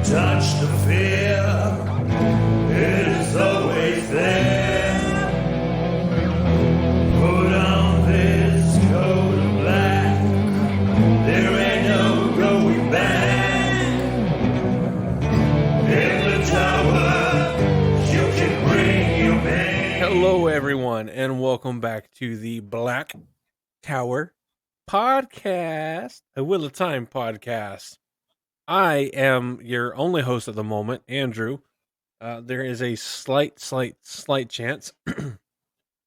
touch the fear, it is always there. Put on this coat of black, there ain't no going back. In the tower, you can bring your pain. Hello everyone, and welcome back to the Black Tower Podcast, a Wheel of Time podcast. I am your only host at the moment, Andrew. There is a slight chance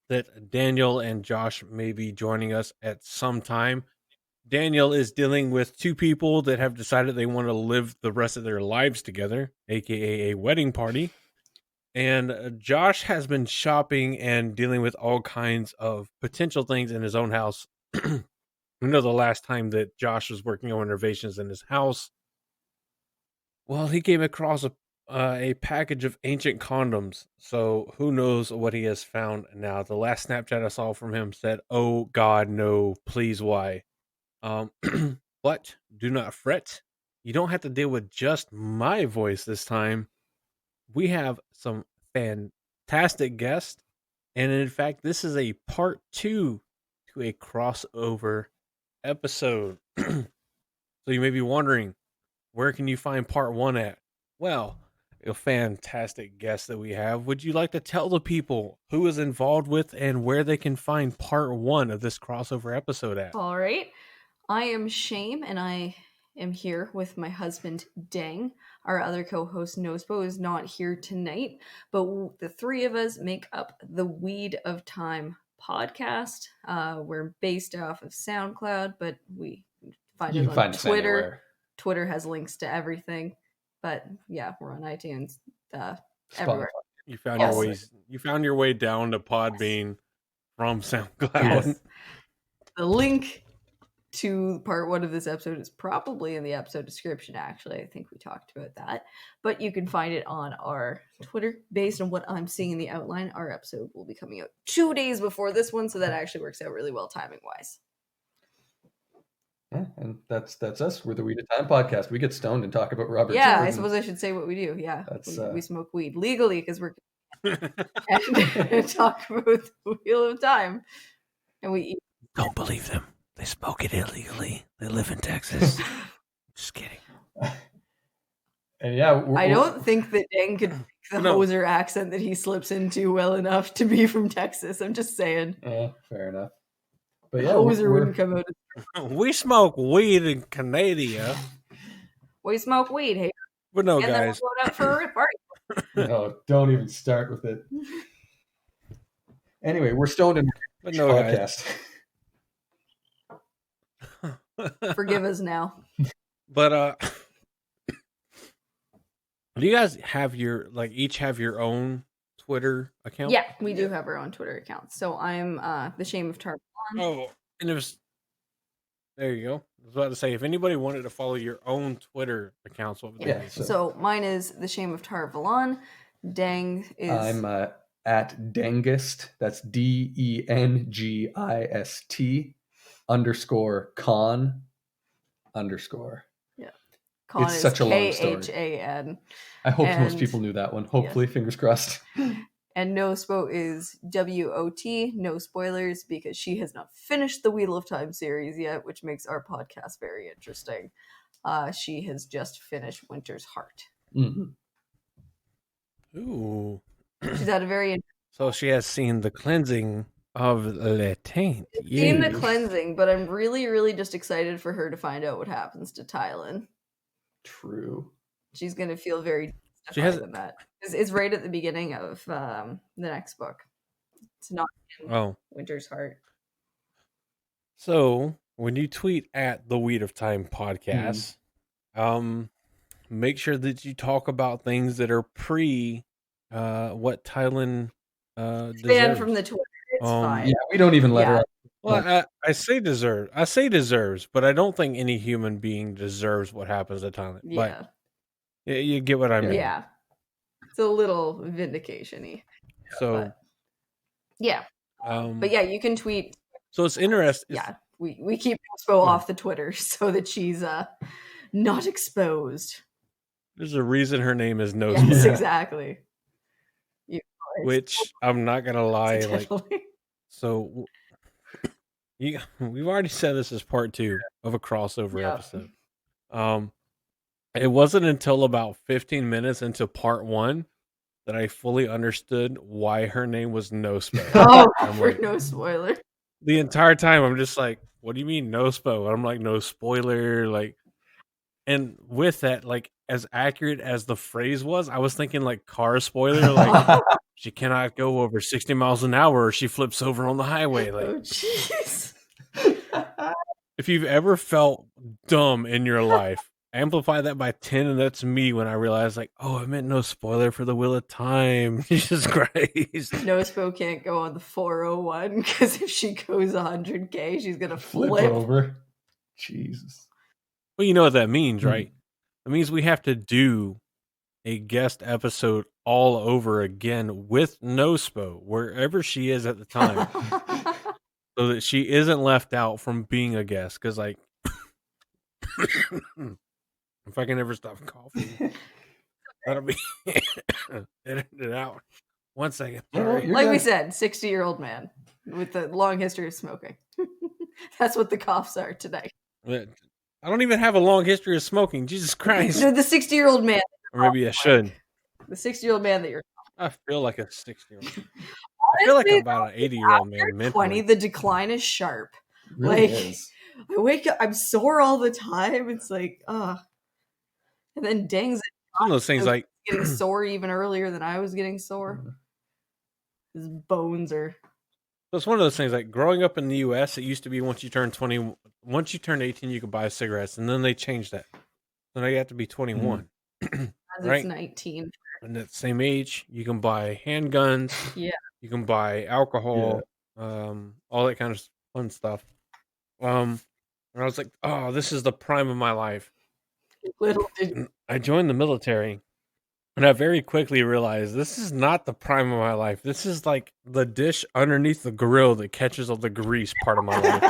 that Daniel and Josh may be joining us at some time. Daniel is dealing with two people that have decided they want to live the rest of their lives together, aka a wedding party. And Josh has been shopping and dealing with all kinds of potential things in his own house. We know the last time that Josh was working on renovations in his house, well, he came across a package of ancient condoms. So who knows what he has found now. The last Snapchat I saw from him said, "Oh God, no, please, why?" But do not fret. You don't have to deal with just my voice this time. We have some fantastic guests. And in fact, this is a part 2 to a crossover episode. So you may be wondering, where can you find part 1 at? Well, a fantastic guest that we have. Would you like to tell the people who is involved with and where they can find part 1 of this crossover episode at? All right. I am Shame, and I am here with my husband, Deng. Our other co-host, Nospo, is not here tonight, but the three of us make up the Weed of Time podcast. We're based off of SoundCloud, but we find it on Twitter. Twitter has links to everything, but yeah, we're on iTunes, everywhere. You found your way down to Podbean from SoundCloud. Yes. The link to part 1 of this episode is probably in the episode description. Actually, I think we talked about that, but you can find it on our Twitter. Based on what I'm seeing in the outline, our episode will be coming out 2 days before this one, so that actually works out really well timing wise. Yeah, and that's us. We're the Weed of Time podcast. We get stoned and talk about Robert. Yeah, Jordan. I suppose I should say what we do. Yeah, we smoke weed legally because we're and talk about the Wheel of Time, and we eat. Don't believe them. They smoke it illegally. They live in Texas. Just kidding. And yeah, I don't think that Deng could pick the hoser accent that he slips into well enough to be from Texas. I'm just saying. Yeah, fair enough. But yeah, hoser wouldn't come out. We smoke weed in Canada. We smoke weed, hey. But no, and guys. Then we're going out for a party. No, don't even start with it. Anyway, we're stoned in but no, podcast. Forgive us now. But do you guys have each have your own Twitter account? Yeah, we do have our own Twitter accounts. So I'm the Shame of Tarvalon. Oh, and it was there you go. I was about to say, if anybody wanted to follow your own Twitter accounts, what would they be? So mine is the Shame of Tarvalon. Deng is I'm at Dengist. That's DENGIST _con_. Yeah. Con it's is such a long story. KHAN. I hope most people knew that one. Hopefully, fingers crossed. And Nospo is WOT, no spoilers, because she has not finished the Wheel of Time series yet, which makes our podcast very interesting. She has just finished Winter's Heart. Mm-hmm. Ooh. She's had a very... So she has seen the cleansing of Le Taint. Seen the cleansing, but I'm really, really just excited for her to find out what happens to Tylan. True. She's going to feel very... She has that. It's right at the beginning of the next book. It's not in Winter's Heart. So when you tweet at the Weed of Time podcast, make sure that you talk about things that are pre what Tylan deserves. From the Twitter. It's fine. Yeah, we don't even let her. Well, I say deserves, but I don't think any human being deserves what happens to Tylan. Yeah. But you get what I mean. Yeah. It's a little vindication-y. So, yeah. But yeah, you can tweet. So it's interesting. Yeah. We keep Expo off the Twitter so that she's not exposed. There's a reason her name is No Yes, Spoiler, exactly. You are which I'm not gonna lie, like accidentally. so. We've already said this is part 2 of a crossover Yep. episode. It wasn't until about 15 minutes into part 1 that I fully understood why her name was No Spo. Oh, I'm for like, no spoiler. the entire time I'm just like, what do you mean no spo? And I'm like, no spoiler, like, and with that, like, as accurate as the phrase was, I was thinking like car spoiler, like she cannot go over 60 miles an hour or she flips over on the highway. Like, Oh, jeez. if you've ever felt dumb in your life, amplify that by 10, and that's me when I realized, like, oh, I meant no spoiler for the Wheel of Time. Jesus Christ. No Spo can't go on the 401 because if she goes 100K, she's gonna Flip flip. over. Jesus. Well, you know what that means, Hmm. right? It means we have to do a guest episode all over again with No Spo, wherever she is at the time, so that she isn't left out from being a guest. Because, like, if I can ever stop coughing, that'll be edit it out. 1 second. No, Sorry. you're Like we good. said, 60-year-old man with a long history of smoking. That's what the coughs are today. I don't even have a long history of smoking. Jesus Christ. No, the 60-year-old man. Or maybe I should. The 60-year-old man that you're. I feel like a 60-year-old. I feel like I'm about an 80-year-old man mentally. 20, the decline is sharp. It really Like, is. I wake up, I'm sore all the time. It's like, and then Deng's One of those things like getting sore even earlier than I was getting sore. His bones are. So it's one of those things like growing up in the US, it used to be once you turn 18, you could buy cigarettes, and then they changed that. So now you have to be 21. As Right. it's 19. And at the same age, you can buy handguns, Yeah. you can buy alcohol, all that kind of fun stuff. And I was like, oh, this is the prime of my life. Little did And I joined the military, and I very quickly realized this is not the prime of my life. This is like the dish underneath the grill that catches all the grease part of my life.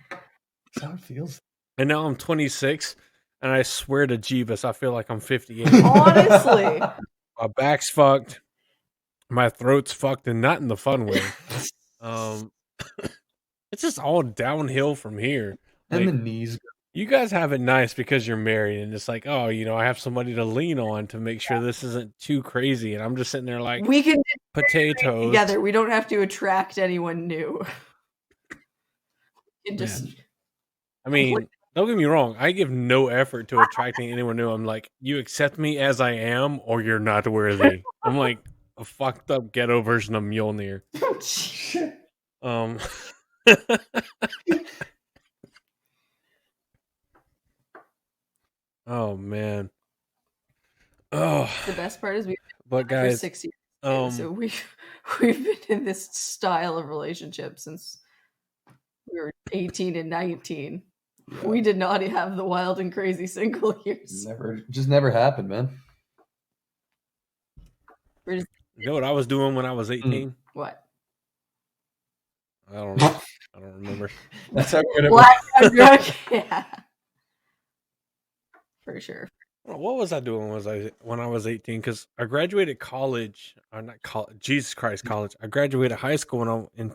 That's how it feels. And now I'm 26, and I swear to Jeebus, I feel like I'm 58. Honestly. My back's fucked, my throat's fucked, and not in the fun way. It's just all downhill from here. And Like, the knees. you guys have it nice because you're married, and it's like, oh, I have somebody to lean on to make sure this isn't too crazy. And I'm just sitting there like, We can do potatoes. together. We don't have to attract anyone new. We can just. I mean, don't get me wrong. I give no effort to attracting anyone new. I'm like, you accept me as I am, or you're not worthy. I'm like a fucked up ghetto version of Mjolnir. Oh man. Oh, The best part is we've but been for guys, 6 years. Too, so we've been in this style of relationship since we were 18 and 19. Yeah. We did not have the wild and crazy single years. Never happened, man. you know what I was doing when I was 18? What? I don't know. I don't remember. That's how good it Black drunk. Yeah. For sure. What was I doing when I was 18? Because I graduated college. Or not college. Jesus Christ, college. I graduated high school in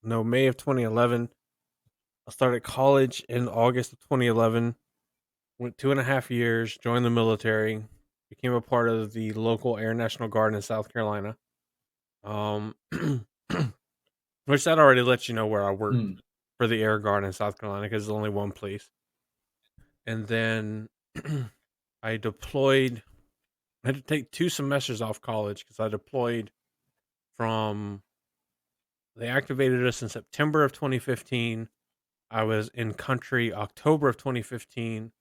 May of 2011. I started college in August of 2011. Went 2.5 years. Joined the military. Became a part of the local Air National Guard in South Carolina. Which that already lets you know where I worked for the Air Guard in South Carolina because there's only one place. And then I deployed. I had to take 2 semesters off college because I deployed from. They activated us in September of 2015. I was in country October of 2015.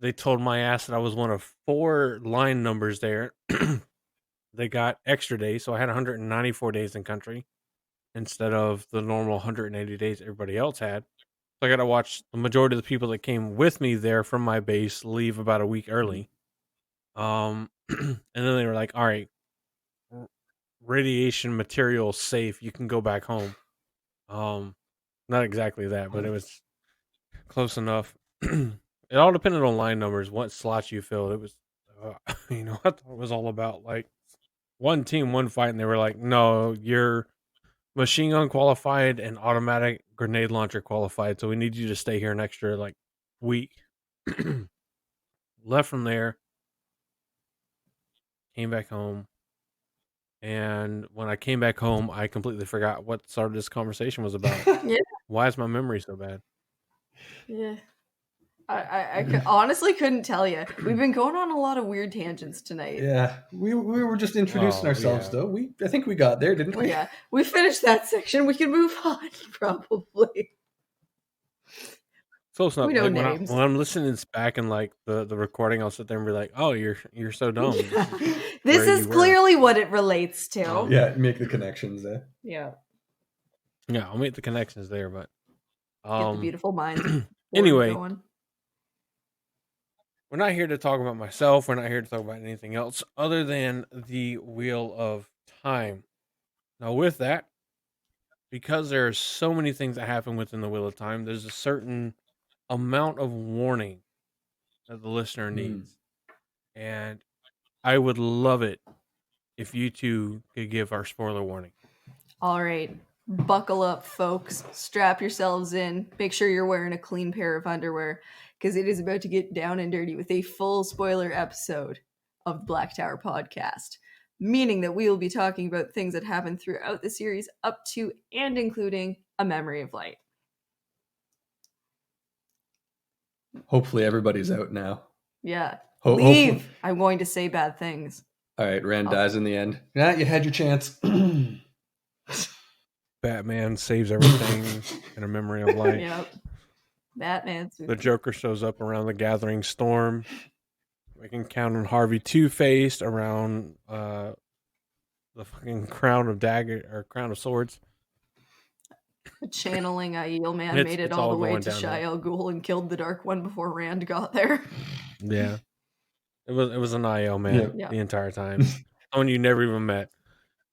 They told my ass that I was one of 4 line numbers there. They got extra days, so I had 194 days in country instead of the normal 180 days everybody else had. So I got to watch the majority of the people that came with me there from my base leave about a week early. And then they were like, all right, radiation material safe. You can go back home. Not exactly that, but it was close enough. it all depended on line numbers, what slots you filled. It was, I thought it was all about like one team, one fight, and they were like, no, you're machine gun qualified and automatic grenade launcher qualified, so we need you to stay here an extra like week. Left from there, came back home, and when I came back home, I completely forgot what started this conversation was about. Yeah. Why is my memory so bad? Yeah. I honestly couldn't tell you. We've been going on a lot of weird tangents tonight. Yeah, we were just introducing ourselves, yeah. though. I think we got there, didn't we? Yeah, we finished that section. We can move on, probably. Close enough. We know Like names. when I'm listening back in like the recording, I'll sit there and be like, "Oh, you're so dumb." This where is you were. clearly what it relates to. Yeah, make the connections there. Yeah. Yeah, I'll make the connections there, but Get the beautiful minds anyway, going. we're not here to talk about myself. We're not here to talk about anything else other than the Wheel of Time. Now, with that, because there are so many things that happen within the Wheel of Time, there's a certain amount of warning that the listener needs. And I would love it if you two could give our spoiler warning. All right. Buckle up, folks. Strap yourselves in. Make sure you're wearing a clean pair of underwear because it is about to get down and dirty with a full spoiler episode of the Black Tower podcast, meaning that we will be talking about things that happen throughout the series up to and including A Memory of Light. Hopefully everybody's out now. Yeah. Hopefully. Leave. I'm going to say bad things. All right, Rand dies in the end. Yeah, you had your chance. Batman saves everything in A Memory of Light. Yep. Batman. The Joker shows up around the Gathering Storm. We can count on Harvey Two-Faced around the fucking Crown of Swords. Channeling Aiel Man made it all the way to Shai Al Ghul and killed the Dark One before Rand got there. Yeah. It was an Aiel Man the entire time. Someone you never even met.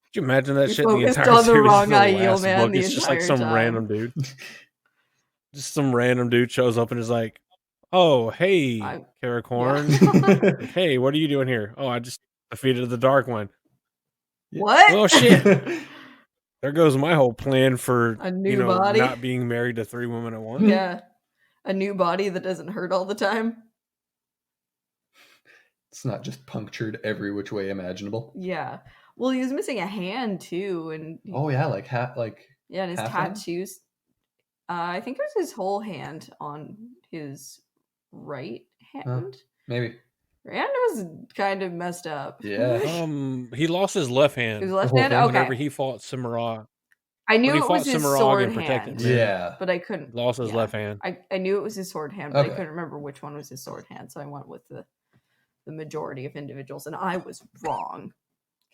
Could you imagine that shit the entire on the series? wrong Aiel Man the It's just like some entire random dude. Just some random dude shows up and is like, "Oh, hey, Karakorn. Yeah. Hey, what are you doing here? Oh, I just defeated the Dark One. What? Oh shit! There goes my whole plan for a new body, not being married to 3 women at once. Yeah, a new body that doesn't hurt all the time. It's not just punctured every which way imaginable. Yeah. Well, he was missing a hand too, and and his tattoos. I think it was his whole hand on his right hand. Maybe. Rand was kind of messed up. Yeah. He lost his left hand. His left hand. Okay. Whenever he fought Cimarron. I knew it was his sword hand. Yeah. But I couldn't. Lost his left hand. I knew it was his sword hand, but I couldn't remember which one was his sword hand, so I went with the majority of individuals, and I was wrong.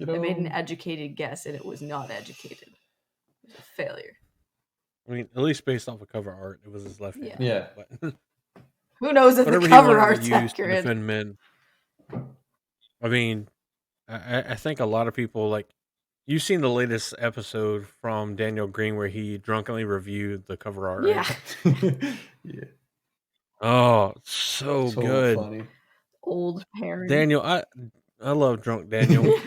I made an educated guess, and it was not educated. It was a failure. I mean, at least based off of cover art, it was his left hand. Yeah. But who knows if the cover art's accurate? To defend men. I mean, I think a lot of people, like, you've seen the latest episode from Daniel Green where he drunkenly reviewed the cover art. Yeah. Right? Yeah. Oh, so good. Funny. Old parent. Daniel, I love drunk Daniel.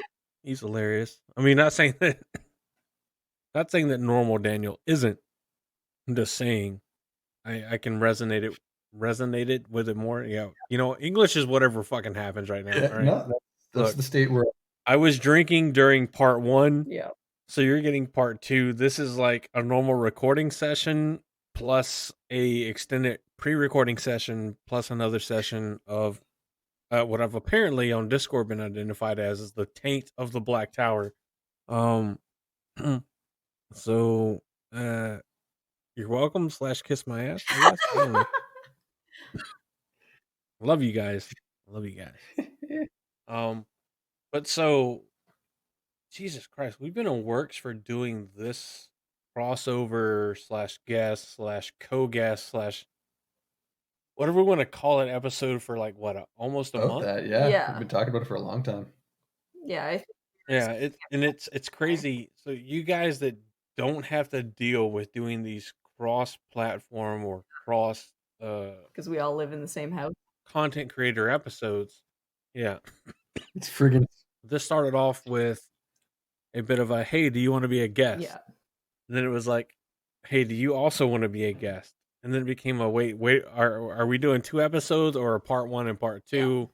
He's hilarious. I mean, not saying that normal Daniel isn't. I'm just saying I can resonate it with it more. Yeah. English is whatever fucking happens right now. Yeah, right? no, that's the state we're. I was drinking during part 1. Yeah. So you're getting part 2. This is like a normal recording session plus a extended pre-recording session plus another session of what I've apparently on Discord been identified as is the taint of the Black Tower. So you're welcome / kiss my ass, I guess. I don't know. Love you guys. But so Jesus Christ, we've been in works for doing this crossover / guest / co-guest / whatever we want to call it episode for like what almost a month. Yeah. We've been talking about it for a long time. Yeah. It's crazy. So you guys that don't have to deal with doing these cross-platform or cross Because we all live in the same house. content creator episodes. Yeah. It's friggin' This started off with a bit of a, hey, do you want to be a guest? Yeah. And then it was like, hey, do you also want to be a guest? And then it became a wait, are we doing 2 episodes or a part 1 and part 2?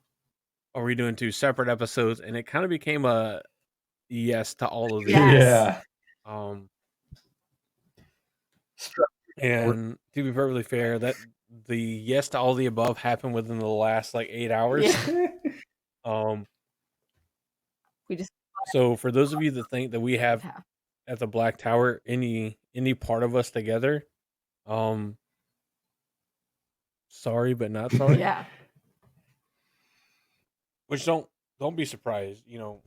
Are we doing 2 separate episodes? And it kind of became a yes to all of these. Yes. yeah. And to be perfectly fair, that the yes to all the above happened within the last like 8 hours. Yeah. We just So for those of you that think that we have have. at the Black Tower any part of us together, sorry but not sorry. Yeah. Which don't be surprised, you know.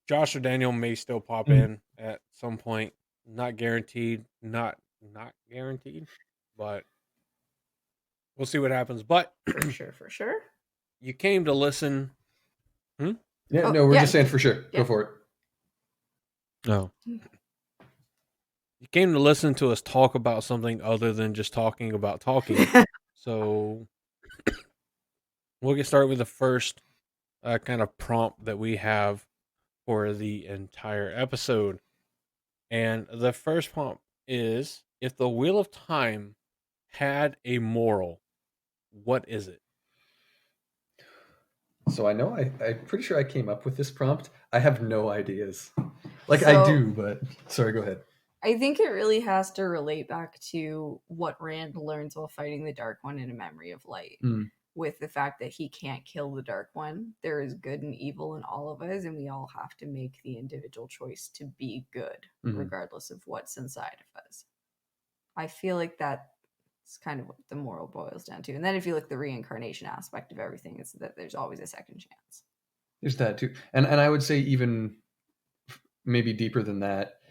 Josh or Daniel may still pop Mhm. in at some point. Not guaranteed, not guaranteed, but we'll see what happens. But For sure. you came to listen. Yeah, Oh, no, we're yeah. just saying for sure. Yeah. Go for it. No. You came to listen to us talk about something other than just talking about talking. So we'll get started with the first kind of prompt that we have for the entire episode. And the first prompt is, if the Wheel of Time had a moral, what is it? So I know I'm pretty sure I came up with this prompt. I have no ideas. Like I So- do, but sorry, go ahead. I think it really has to relate back to what Rand learns while fighting the Dark One in A Memory of Light. Mm. With the fact that he can't kill the Dark One. There is good and evil in all of us, and we all have to make the individual choice to be good, Mhm. regardless of what's inside of us. I feel like that's kind of what the moral boils down to. And then if you look at the reincarnation aspect of everything, it's that there's always a second chance. There's that too. And I would say even maybe deeper than that,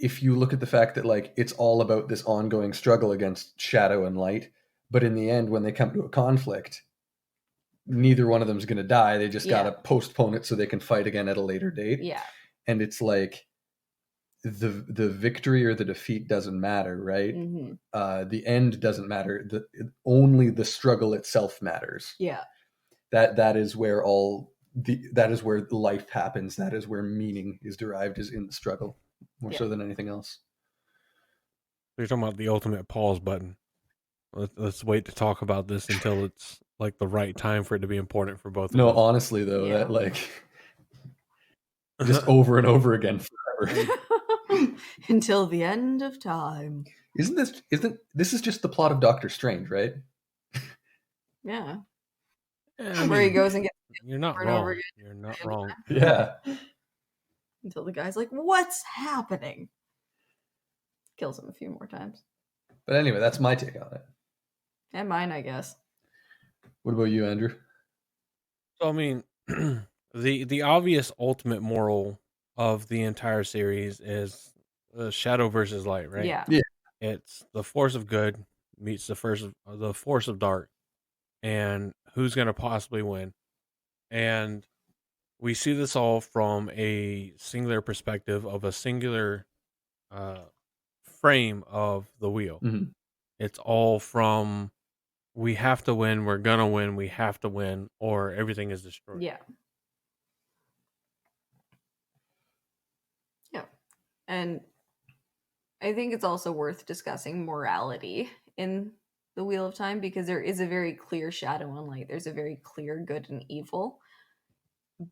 if you look at the fact that like it's all about this ongoing struggle against shadow and light, but in the end when they come to a conflict, neither one of them is going to die. They just got to postpone it so they can fight again at a later date. Yeah. And it's like the victory or the defeat doesn't matter, right? Mm-hmm. The end doesn't matter. Only the struggle itself matters. Yeah. That is where that is where life happens. That is where meaning is derived, is in the struggle, more so than anything else. You're talking about the ultimate pause button. Let's wait to talk about this until it's like the right time for it to be important for both of No, us. honestly though, Yeah. that like just over and over again forever. Until the end of time. Isn't this is just the plot of Doctor Strange, right? Yeah. Yeah, Where he goes and gets you're not over and over wrong. again. You're not wrong. Yeah. Until the guy's like, what's happening? Kills him a few more times. But anyway, that's my take on it. And mine, I guess. What about you, Andrew? So I mean, the obvious ultimate moral of the entire series is shadow versus light, right? Yeah. Yeah. It's the force of good meets the force of dark, and who's going to possibly win. And we see this all from a singular perspective of a singular frame of the wheel. Mm-hmm. It's all from, we have to win, we're gonna win, we have to win, or everything is destroyed. Yeah. Yeah. And I think it's also worth discussing morality in the Wheel of Time, because there is a very clear shadow and light. There's a very clear good and evil.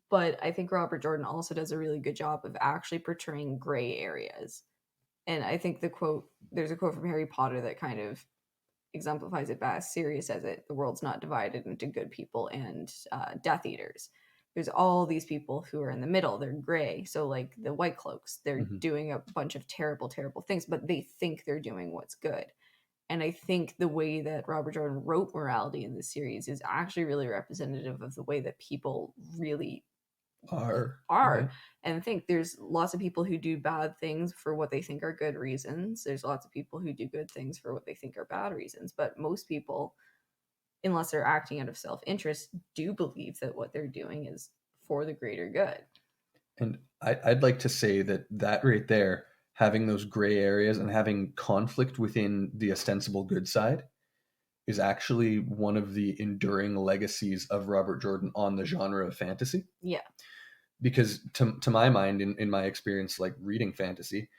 But I think Robert Jordan also does a really good job of actually portraying gray areas. And I think there's a quote from Harry Potter that kind of exemplifies it best. Sirius says it: the world's not divided into good people and Death Eaters. There's all these people who are in the middle. They're gray. So like the White Cloaks, they're doing a bunch of terrible, terrible things, but they think they're doing what's good. And I think the way that Robert Jordan wrote morality in this series is actually really representative of the way that people really are. Right? And I think there's lots of people who do bad things for what they think are good reasons. There's lots of people who do good things for what they think are bad reasons. But most people, unless they're acting out of self-interest, do believe that what they're doing is for the greater good. And I'd like to say that right there, having those gray areas and having conflict within the ostensible good side, is actually one of the enduring legacies of Robert Jordan on the genre of fantasy. Yeah. Because to my mind, in my experience, like reading fantasy,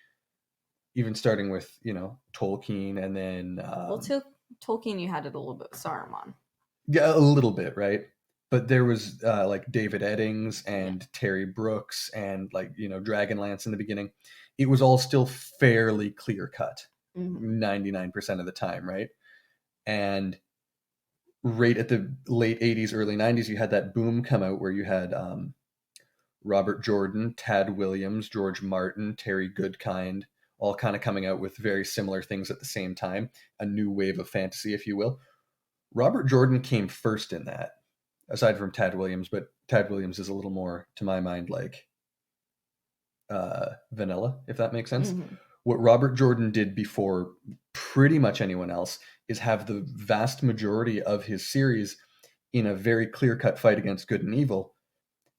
even starting with, Tolkien and then Well, Tolkien, you had it a little bit with Saruman. yeah, a little bit, right? But there was like David Eddings and Terry Brooks and like, Dragonlance in the beginning. It was all still fairly clear cut, 99% of the time, right? And right at the late 80s, early 90s, you had that boom come out where you had Robert Jordan, Tad Williams, George Martin, Terry Goodkind, all kind of coming out with very similar things at the same time, a new wave of fantasy, if you will. Robert Jordan came first in that, aside from Tad Williams, but Tad Williams is a little more, to my mind, like vanilla, if that makes sense. What Robert Jordan did before pretty much anyone else is have the vast majority of his series in a very clear-cut fight against good and evil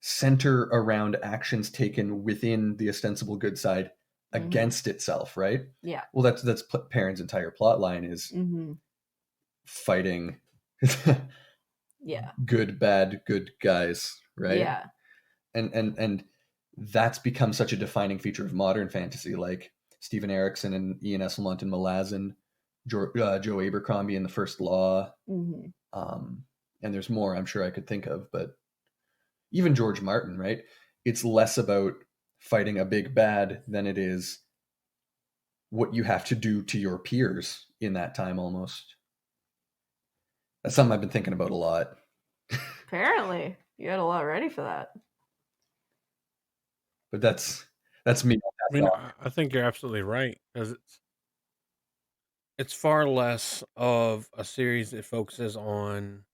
center around actions taken within the ostensible good side against itself, right? Yeah. Well, that's Perrin's entire plot line is fighting yeah. good, bad, good guys, right? Yeah. And that's become such a defining feature of modern fantasy, like Stephen Erickson and Ian Esselmont and Malazan, Joe Abercrombie in The First Law. And there's more I'm sure I could think of, but even George Martin, right? It's less about fighting a big bad than it is what you have to do to your peers in that time almost. That's something I've been thinking about a lot. Apparently. You had a lot ready for that. But that's me. I mean, I think you're absolutely right, because it's far less of a series that focuses on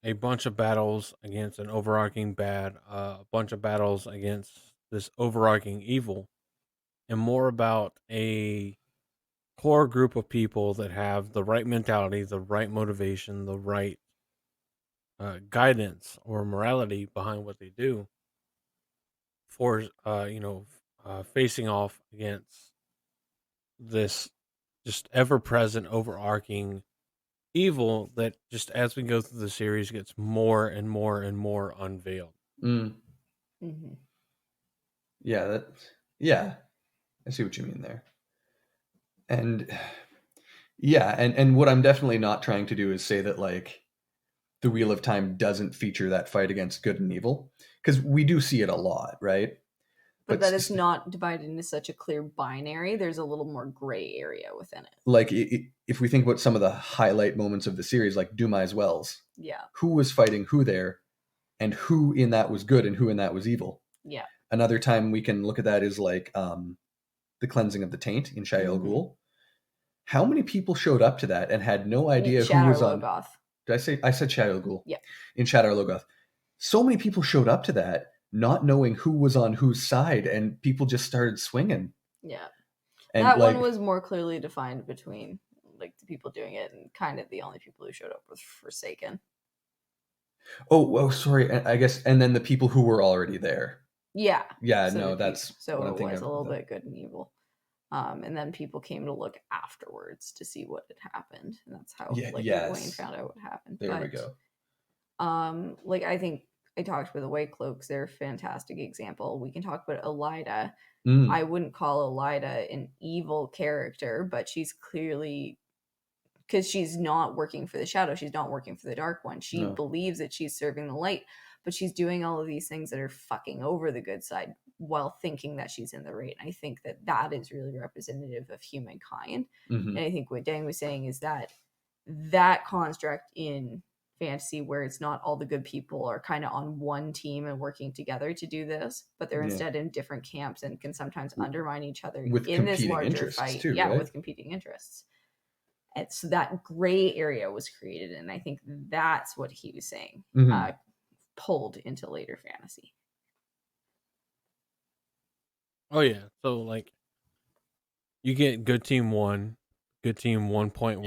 a bunch of battles against an overarching bad, a bunch of battles against this overarching evil, and more about a core group of people that have the right mentality, the right motivation, the right guidance or morality behind what they do for facing off against this just ever-present overarching evil that just as we go through the series gets more and more and more unveiled. Yeah, I see what you mean there. And yeah, and what I'm definitely not trying to do is say that like the Wheel of Time doesn't feature that fight against good and evil, because we do see it a lot, right? But that it's not divided into such a clear binary. There's a little more gray area within it. Like if we think about some of the highlight moments of the series, like Dumai's Wells, yeah, who was fighting who there, and who in that was good and who in that was evil. Yeah. Another time we can look at that is like the Cleansing of the Taint in Shai Ghul. How many people showed up to that and had no idea who was on? Did I said Shai Ghul? Yeah. In Shadar Logoth. So many people showed up to that not knowing who was on whose side, and people just started swinging. Yeah. And that one was more clearly defined between like the people doing it, and kind of the only people who showed up was Forsaken. Oh, sorry. I guess, and then the people who were already there. Yeah. Yeah, so no, that's so it was a little bit good and evil. And then people came to look afterwards to see what had happened, and that's how Wayne found out what happened. There we go. Like I think I talked about the White Cloaks; they're a fantastic example. We can talk about Elida. I wouldn't call Elida an evil character, but she's clearly, because she's not working for the Shadow, she's not working for the Dark One. She believes that she's serving the light, but she's doing all of these things that are fucking over the good side while thinking that she's in the right. And I think that is really representative of humankind. And I think what Deng was saying is that construct in fantasy, where it's not all the good people are kind of on one team and working together to do this, but they're instead in different camps and can sometimes undermine each other with in this larger interests fight. Too, right? With competing interests. And so that gray area was created, and I think that's what he was saying pulled into later fantasy. Oh yeah, so like you get good team 1, good team 1.1,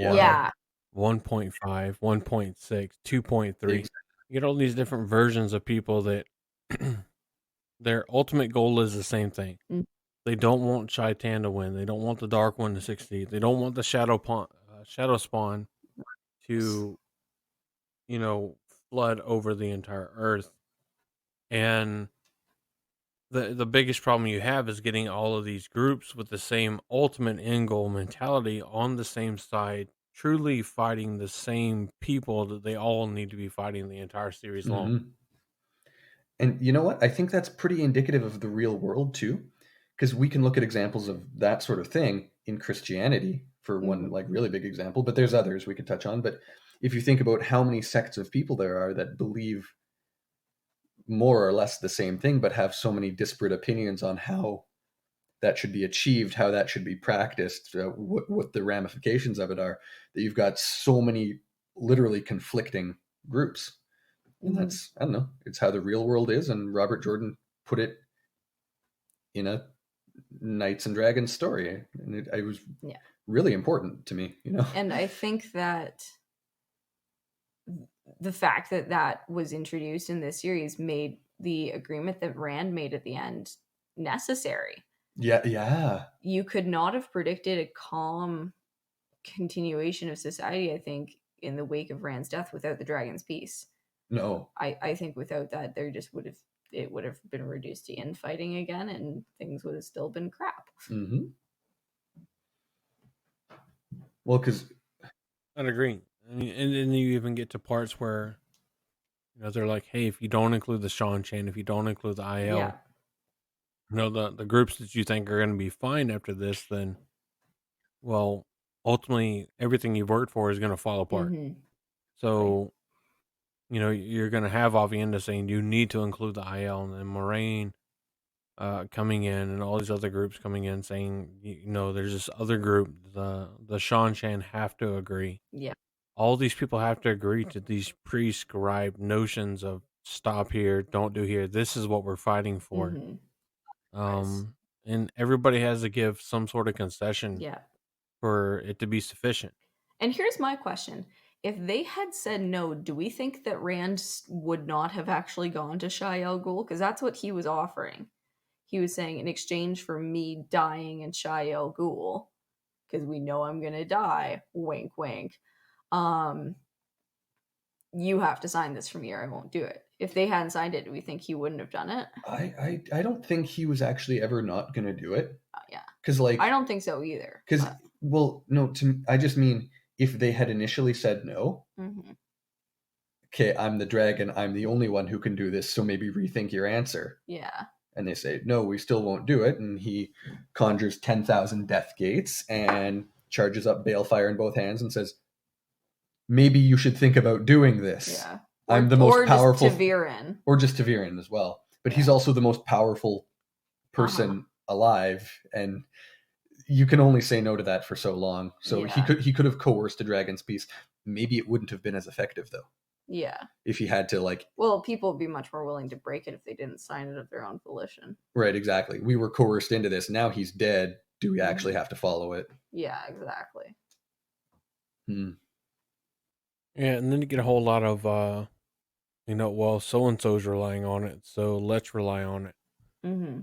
1.5, 1.6, 2.3. You get all these different versions of people that their ultimate goal is the same thing. They don't want Shaitan to win. They don't want the Dark One to succeed. They don't want the shadow spawn to, you know, flood over the entire earth. And the biggest problem you have is getting all of these groups with the same ultimate end goal mentality on the same side, truly fighting the same people that they all need to be fighting the entire series long. Mhm. And you know what? I think that's pretty indicative of the real world too, because we can look at examples of that sort of thing in Christianity for one Mhm. like really big example, but there's others we could touch on. But if you think about how many sects of people there are that believe more or less the same thing, but have so many disparate opinions on how that should be achieved, how that should be practiced, what the ramifications of it are, that you've got so many literally conflicting groups. And Mhm. that's, I don't know, it's how the real world is. And Robert Jordan put it in a Knights and Dragons story. And it was Yeah. really important to me, you know? And I think that the fact that that was introduced in this series made the agreement that Rand made at the end necessary. Yeah, yeah. You could not have predicted a calm continuation of society, I think, in the wake of Rand's death without the Dragon's Peace. No. I think without that, there just would have it would have been reduced to infighting again, and things would have still been crap. Mm-hmm. Well, because I'd agree. And then you even get to parts where, you know, they're like, hey, if you don't include the Sean chain, if you don't include the IL, Yeah. you know, the groups that you think are going to be fine after this, then, well, ultimately, everything you've worked for is going to fall apart. Mm-hmm. So, you know, you're going to have Avienda saying you need to include the IL, and then Moraine coming in, and all these other groups coming in saying, you know, there's this other group, the Sean Chan have to agree. Yeah. All these people have to agree to these prescribed notions of stop here, don't do here. This is what we're fighting for. Mm-hmm. And everybody has to give some sort of concession Yeah. for it to be sufficient. And here's my question. If they had said no, do we think that Rand would not have actually gone to Shai Al Ghul? Because that's what he was offering. He was saying, in exchange for me dying in Shai Al Ghul, because we know I'm going to die, wink, wink, you have to sign this for me or I won't do it. If they hadn't signed it, do we think he wouldn't have done it? I don't think he was actually ever not going to do it. Yeah. Because, like, I don't think so either. because, well, no, I just mean if they had initially said no, Mm-hmm. okay, I'm the dragon, I'm the only one who can do this, so maybe rethink your answer. Yeah. And they say, no, we still won't do it. And he conjures 10,000 death gates and charges up balefire in both hands and says, maybe you should think about doing this. Yeah. I'm the most powerful. Or just Taviran. Or just Taviran as well. But he's also the most powerful person alive. And you can only say no to that for so long. So he could have coerced a Dragon's Peace. Maybe it wouldn't have been as effective, though. Yeah. If he had to, like... Well, people would be much more willing to break it if they didn't sign it of their own volition. Right, exactly. We were coerced into this. Now he's dead. Do we actually have to follow it? Yeah, exactly. Yeah, and then you get a whole lot of, you know, well, so-and-so's relying on it, so let's rely on it. Mm-hmm.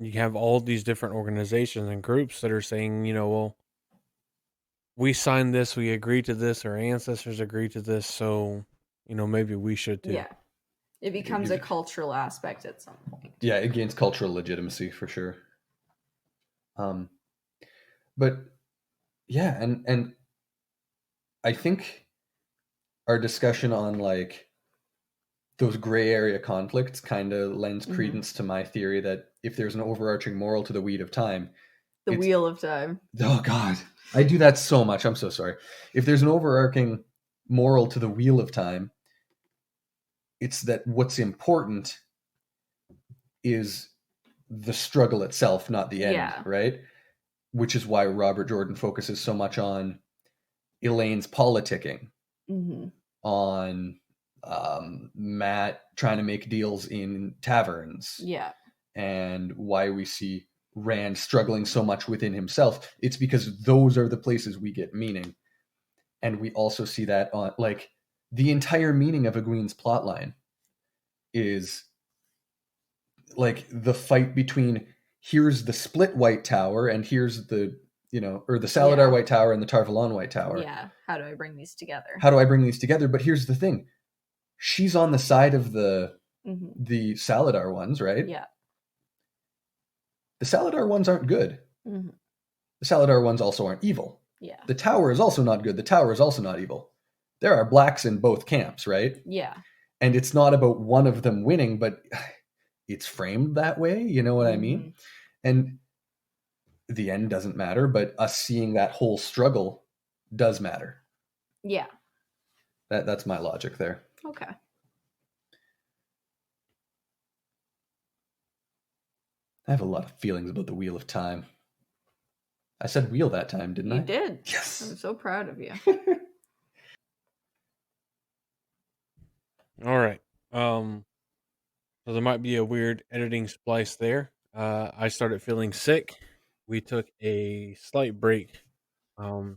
You have all these different organizations and groups that are saying, you know, well, we signed this, we agreed to this, our ancestors agreed to this, so, you know, maybe we should too. Yeah. It becomes a cultural aspect at some point. Yeah, it gains cultural legitimacy for sure. But yeah, and I think our discussion on like those gray area conflicts kind of lends credence to my theory that if there's an overarching moral to the Wheel of Time, the Wheel of Time. Oh God, I do that so much. I'm so sorry. If there's an overarching moral to the Wheel of Time, it's that what's important is the struggle itself, not the end, right? Which is why Robert Jordan focuses so much on Elaine's politicking, on Matt trying to make deals in taverns, and why we see Rand struggling so much within himself. It's because those are the places we get meaning. And we also see that on, like, the entire meaning of Egwene's plotline is like the fight between here's the split White Tower and here's the or the Saladar Yeah. White Tower and the Tarvalon White Tower. Yeah. How do I bring these together? How do I bring these together? But here's the thing. She's on the side of the Saladar ones, right? Yeah. The Saladar ones aren't good. Mm-hmm. The Saladar ones also aren't evil. Yeah. The tower is also not good. The tower is also not evil. There are blacks in both camps, right? Yeah. And it's not about one of them winning, but it's framed that way. You know what I mean? And the end doesn't matter, but us seeing that whole struggle does matter. Yeah. That's my logic there. Okay. I have a lot of feelings about the Wheel of Time. I said wheel that time, didn't I? You did. Yes. I'm so proud of you. All right. So there might be a weird editing splice there. I started feeling sick. We took a slight break. Now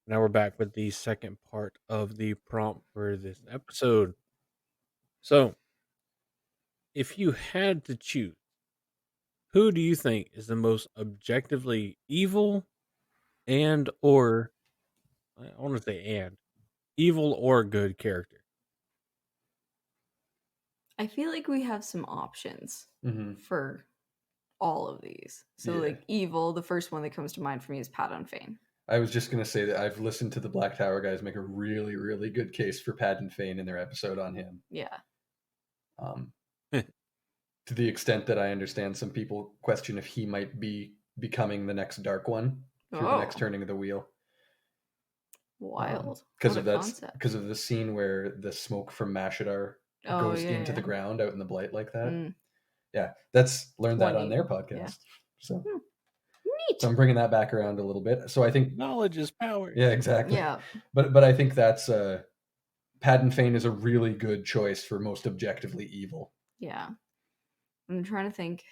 we're back with the second part of the prompt for this episode. So, if you had to choose, who do you think is the most objectively evil or I want to say evil or good character? I feel like we have some options Mm-hmm. for all of these. So, Yeah. like evil, the first one that comes to mind for me is Padon Fane. I was just going to say that I've listened to the Black Tower guys make a really, really good case for Padden Fane in their episode on him. Yeah. To the extent that I understand some people question if he might be becoming the next Dark One through the next turning of the wheel. Wild. Because What of a that, concept. because of the scene where the smoke from Mashadar goes into the ground out in the blight like that. Yeah, that's learned that on their podcast. Yeah. So Neat. So I'm bringing that back around a little bit. So I think knowledge is power. Yeah, exactly. Yeah. But I think that's Padden Fane is a really good choice for most objectively evil. Yeah. I'm trying to think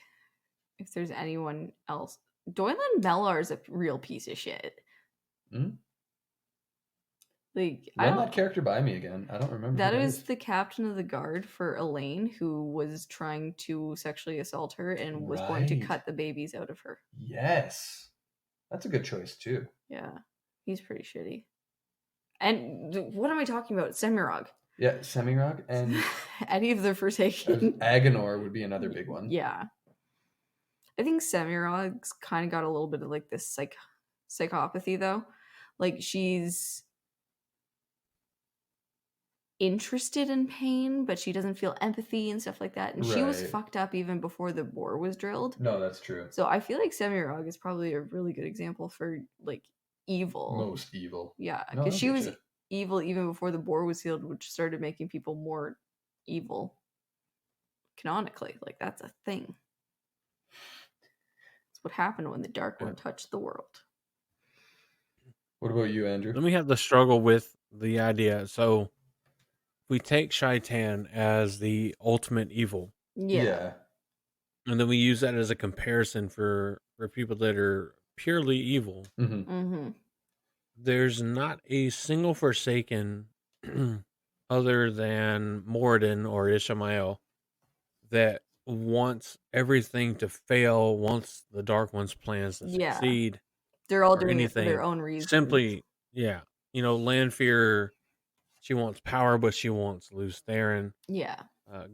if there's anyone else. Doylan Mellar is a real piece of shit. Mm-hmm. Like, Run that character by me again. I don't remember. That is the captain of the guard for Elaine, who was trying to sexually assault her and was going to cut the babies out of her. Yes. That's a good choice, too. Yeah. He's pretty shitty. And what am I talking about? Semirog. Yeah, Semirog and Eddie of the Forsaken. Agonor would be another big one. Yeah. I think Semirog's kind of got a little bit of like this psychopathy, though. Like, she's interested in pain, but she doesn't feel empathy and stuff like that. And she was fucked up even before the bore was drilled. No, that's true. So I feel like Semirog is probably a really good example for like evil. Most evil. Yeah, because she was evil even before the bore was healed, which started making people more evil canonically. Like, that's a thing. That's what happened when the Dark One touched the world. What about you, Andrew? Let me have the struggle with the idea. So we take Shaitan as the ultimate evil. Yeah. And then we use that as a comparison for people that are purely evil. Mm-hmm. Mm-hmm. There's not a single Forsaken other than Moradin or Ishmael that wants everything to fail, wants the Dark One's plans to succeed. They're all doing it for their own reasons. Simply, Lanfear, she wants power, but she wants Luce Theron. Yeah.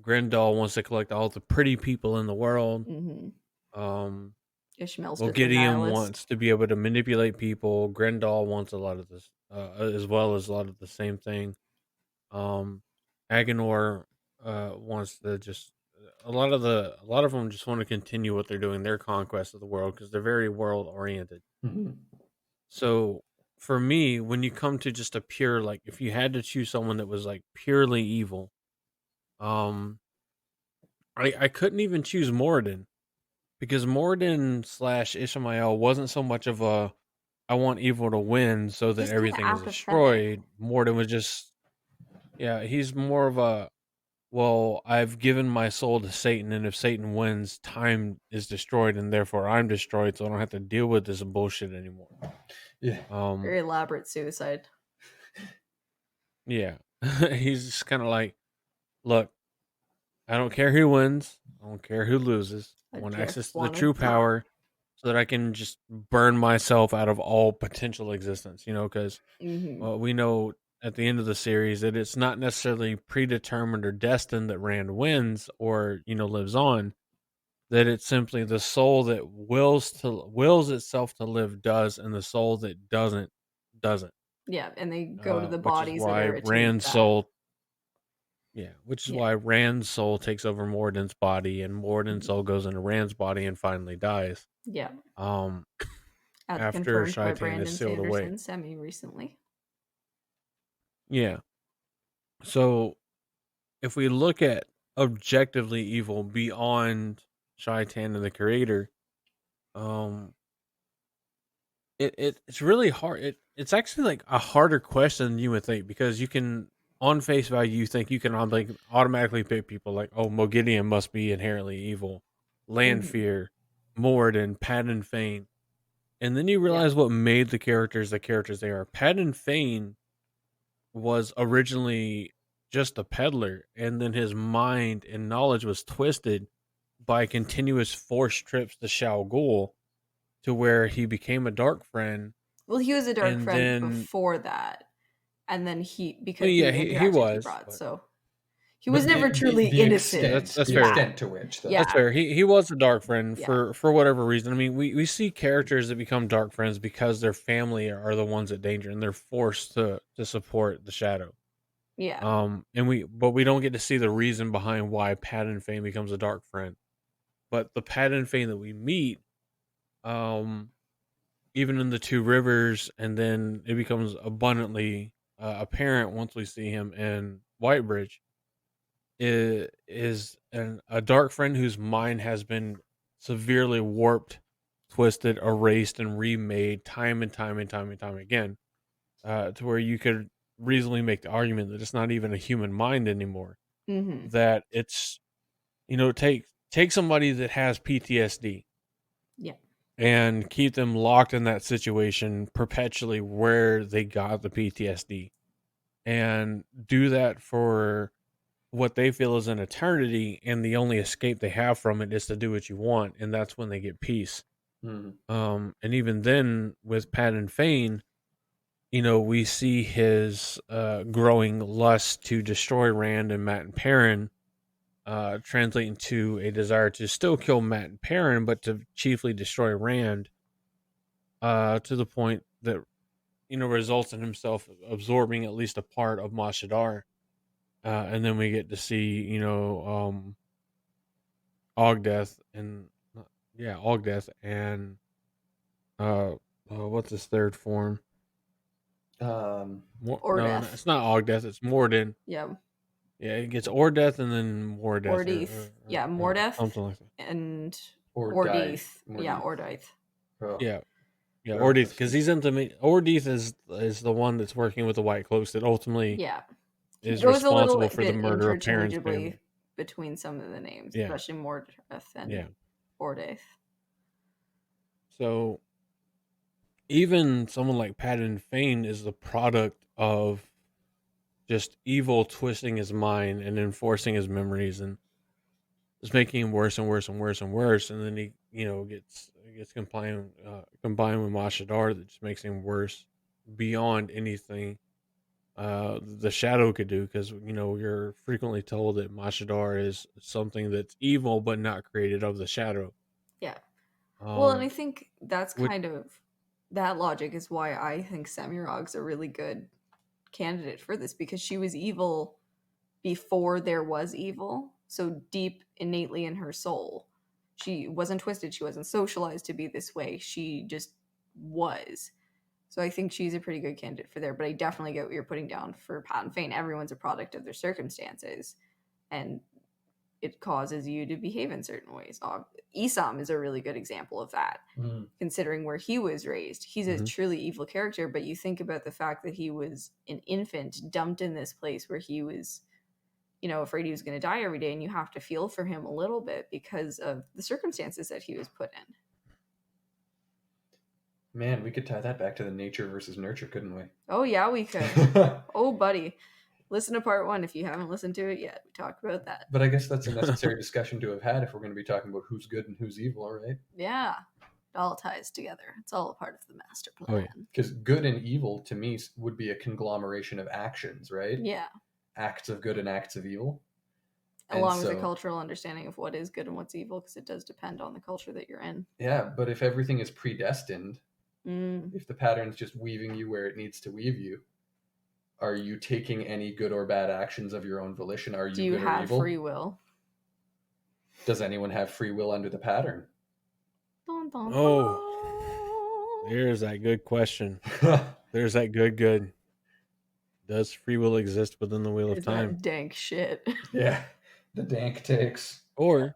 Grendel wants to collect all the pretty people in the world. Mm-hmm. Ishmael's Gideon wants to be able to manipulate people. Grendel wants a lot of this, as well as a lot of the same thing. Agonor wants to just a lot of them just want to continue what they're doing, their conquest of the world, because they're very world oriented. Mm-hmm. So for me, when you come to just a pure, like, if you had to choose someone that was like purely evil, I couldn't even choose Moradin, because Moradin / Ishmael wasn't so much of a I want evil to win so that everything is destroyed. Moradin was just, he's more of a, well, I've given my soul to Satan, and if Satan wins, time is destroyed, and therefore I'm destroyed, so I don't have to deal with this bullshit anymore. Yeah. Very elaborate suicide. Yeah. He's just kind of like, look, I don't care who wins. I don't care who loses. I want access to the true power. so that I can just burn myself out of all potential existence, because we know at the end of the series that it's not necessarily predetermined or destined that Rand wins or, lives on, that it's simply the soul that wills itself to live does, and the soul that doesn't. Yeah, and they go to the Which is bodies that why are attuned to Rand's that. soul which is Yeah. why Rand's soul takes over Morden's body, and Morden's soul goes into Rand's body and finally dies. Yeah. Um, As after confirmed by Shaitan is Brandon sealed away. Sanderson semi-recently. Yeah. So, if we look at objectively evil beyond Shaitan and the Creator, it's really hard. It's actually like a harder question than you would think, because you can, on face value, you think you can automatically pick people like, oh, Mogideon must be inherently evil, Lanfear, Morden, Padden Fane, and then you realize what made the characters they are. Padden Fane was originally just a peddler, and then his mind and knowledge was twisted by continuous forced trips to Shao Ghul, to where he became a dark friend. Well, he was a dark And friend then, before that, and then because well, yeah, the he interactions he was, brought, but so he was never truly the innocent. Extent, That's the fair. extent to which, though. Yeah. That's fair. He was a dark friend Yeah. for whatever reason. I mean, we see characters that become dark friends because their family are the ones at danger, and they're forced to support the shadow. Yeah. But we don't get to see the reason behind why Padden Fane becomes a dark friend. But the Padden Fane that we meet, even in the Two Rivers, and then it becomes abundantly apparent once we see him in Whitebridge, is a dark friend whose mind has been severely warped, twisted, erased, and remade time and time and time and time again, to where you could reasonably make the argument that it's not even a human mind anymore. That it's, take somebody that has PTSD, and keep them locked in that situation perpetually where they got the PTSD, and do that for what they feel is an eternity, and the only escape they have from it is to do what you want, and that's when they get peace. And even then, with Padden Fane, we see his growing lust to destroy Rand and Matt and Perrin, translating to a desire to still kill Matt and Perrin, but to chiefly destroy Rand, to the point that results in himself absorbing at least a part of Mashadar. And then we get to see, Ogdeath and Ogdeath and what's his third form? No, it's not Ogdeath, it's Morden. Yeah. Yeah, it gets Ordeth and then Mordeth. Mordeth. Something like that. And Ordeith. Yeah, Ordeith. Oh. Yeah, Ordeith, because he's Ordeith is the one that's working with the White Cloaks that ultimately is responsible for the murder of Perrin's family. Between some of the names, especially Mordeth and Ordeith. So even someone like Padden Fane is the product of just evil twisting his mind and enforcing his memories, and just making him worse and worse and worse and worse. And then he, gets combined with Mashadar, that just makes him worse beyond anything the shadow could do. Because you're frequently told that Mashadar is something that's evil but not created of the shadow. Yeah. Well, and I think that's kind of that logic is why I think Semirog's a really good candidate for this, because she was evil before there was evil, so deep innately in her soul. She wasn't twisted, she wasn't socialized to be this way, she just was. So I think she's a pretty good candidate for there, but I definitely get what you're putting down for Padden Fane. Everyone's a product of their circumstances, and it causes you to behave in certain ways. Isam is a really good example of that, considering where he was raised. He's a truly evil character, but you think about the fact that he was an infant dumped in this place where he was, afraid he was going to die every day, and you have to feel for him a little bit because of the circumstances that he was put in. Man, we could tie that back to the nature versus nurture, couldn't we? Oh, yeah, we could. Oh, buddy. Listen to part 1 if you haven't listened to it yet. We talked about that. But I guess that's a necessary discussion to have had if we're going to be talking about who's good and who's evil, right? Yeah. It all ties together. It's all a part of the master Oh, plan. yeah. Because good and evil to me would be a conglomeration of actions, right? Yeah. Acts of good and acts of evil. Along with a cultural understanding of what is good and what's evil, because it does depend on the culture that you're in. Yeah, but if everything is predestined, Mm. if the pattern's just weaving you where it needs to weave you, are you taking any good or bad actions of your own volition? Are you Do you good or have evil? free will? Does anyone have free will under the pattern? Dun, dun, Oh, dun. there's that good question. There's that good. Does free will exist within the wheel of Is time? that dank shit? Yeah, the dank takes. Or,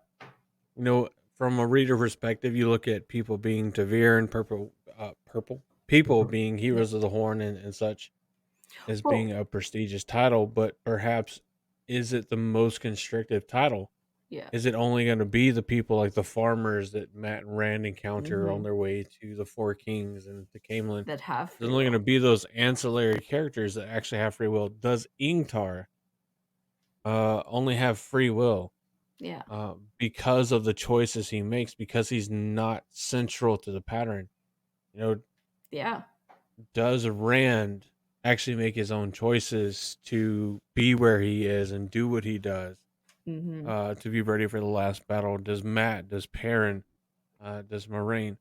from a reader perspective, you look at people being Tavir and purple, people being heroes of the horn and such as Well, being a prestigious title, but perhaps is it the most constrictive title? yeah. Is it only going to be the people like the farmers that Matt and Rand encounter on Mhm. their way to the Four Kings and to Camelin? That have There's free only going to will. be those ancillary characters that actually have free will. Does Ingtar only have free will Yeah. because of the choices he makes, because he's not central to the pattern? Yeah. Does Rand actually make his own choices to be where he is and do what he does Mm-hmm. to be ready for the last battle? Does Matt, does Perrin, does Moraine,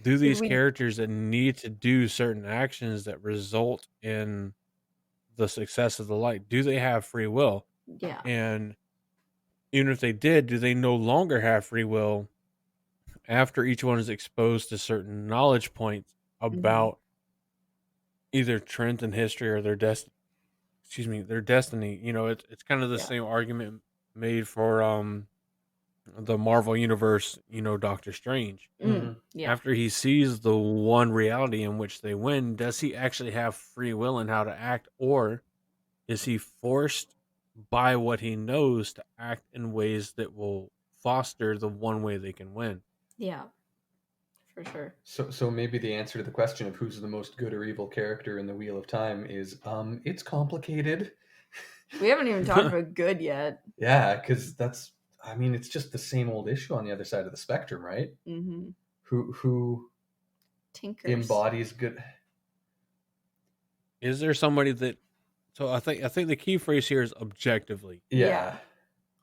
do these characters that need to do certain actions that result in the success of the light, do they have free will? Yeah. And even if they did, do they no longer have free will after each one is exposed to certain knowledge points about either trend in history or their their destiny? It's kind of the same argument made for the Marvel universe, Doctor Strange. Yeah. After he sees the one reality in which they win, does he actually have free will in how to act, or is he forced by what he knows to act in ways that will foster the one way they can win? Yeah. For sure. So maybe the answer to the question of who's the most good or evil character in the Wheel of Time is it's complicated. We haven't even talked about good yet. Yeah, because it's just the same old issue on the other side of the spectrum, right? Mm-hmm. Who Tinkers. embodies good? Is there somebody that? So I think the key phrase here is objectively. Yeah.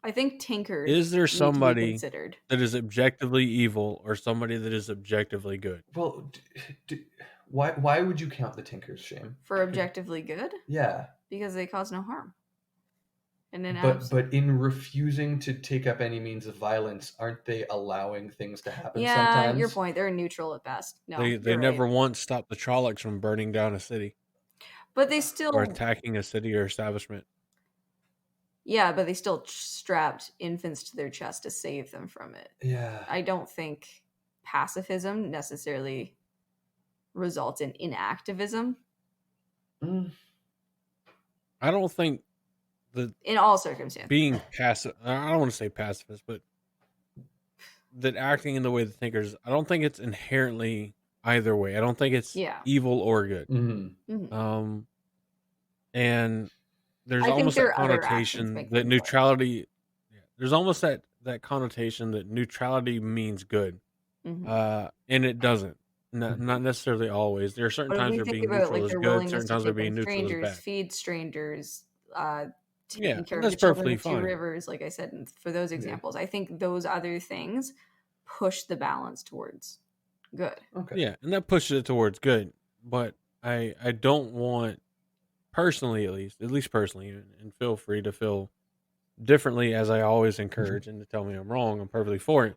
I think tinkers. Is there need to be somebody considered that is objectively evil or somebody that is objectively good? Well, why would you count the Tinkers, Shane? for objectively good? Yeah, Because they cause no harm. And then but in refusing to take up any means of violence, aren't they allowing things to happen yeah, sometimes? your point. They're neutral at best. No, They you're never right. once stopped the Trollocs from burning down a city But they or still, attacking a city or establishment. yeah, but they still strapped infants to their chest to save them from it. Yeah. I don't think pacifism necessarily results in inactivism Mm. I don't think in all circumstances. being passive, I don't want to say pacifist, but that acting in the way the thinkers, I don't think it's inherently either way. I don't think it's evil or good. Mm-hmm. Mm-hmm. And there's I think almost their that other actions connotation make that them good. neutrality, there's almost that connotation that neutrality means good. Mhm. And it doesn't. Not necessarily always. There are certain But if times we where think being about neutral like is their good, certain willingness to times where take in being neutral is strangers, bad. feed strangers, Yeah, taking care and of that's the children perfectly of two fine. rivers, like I said, and for those Yeah. examples, I think those other things push the balance towards good. Okay. Yeah, and that pushes it towards good. But I don't want, personally at least personally, and feel free to feel differently as I always encourage and to tell me I'm wrong. I'm perfectly for it.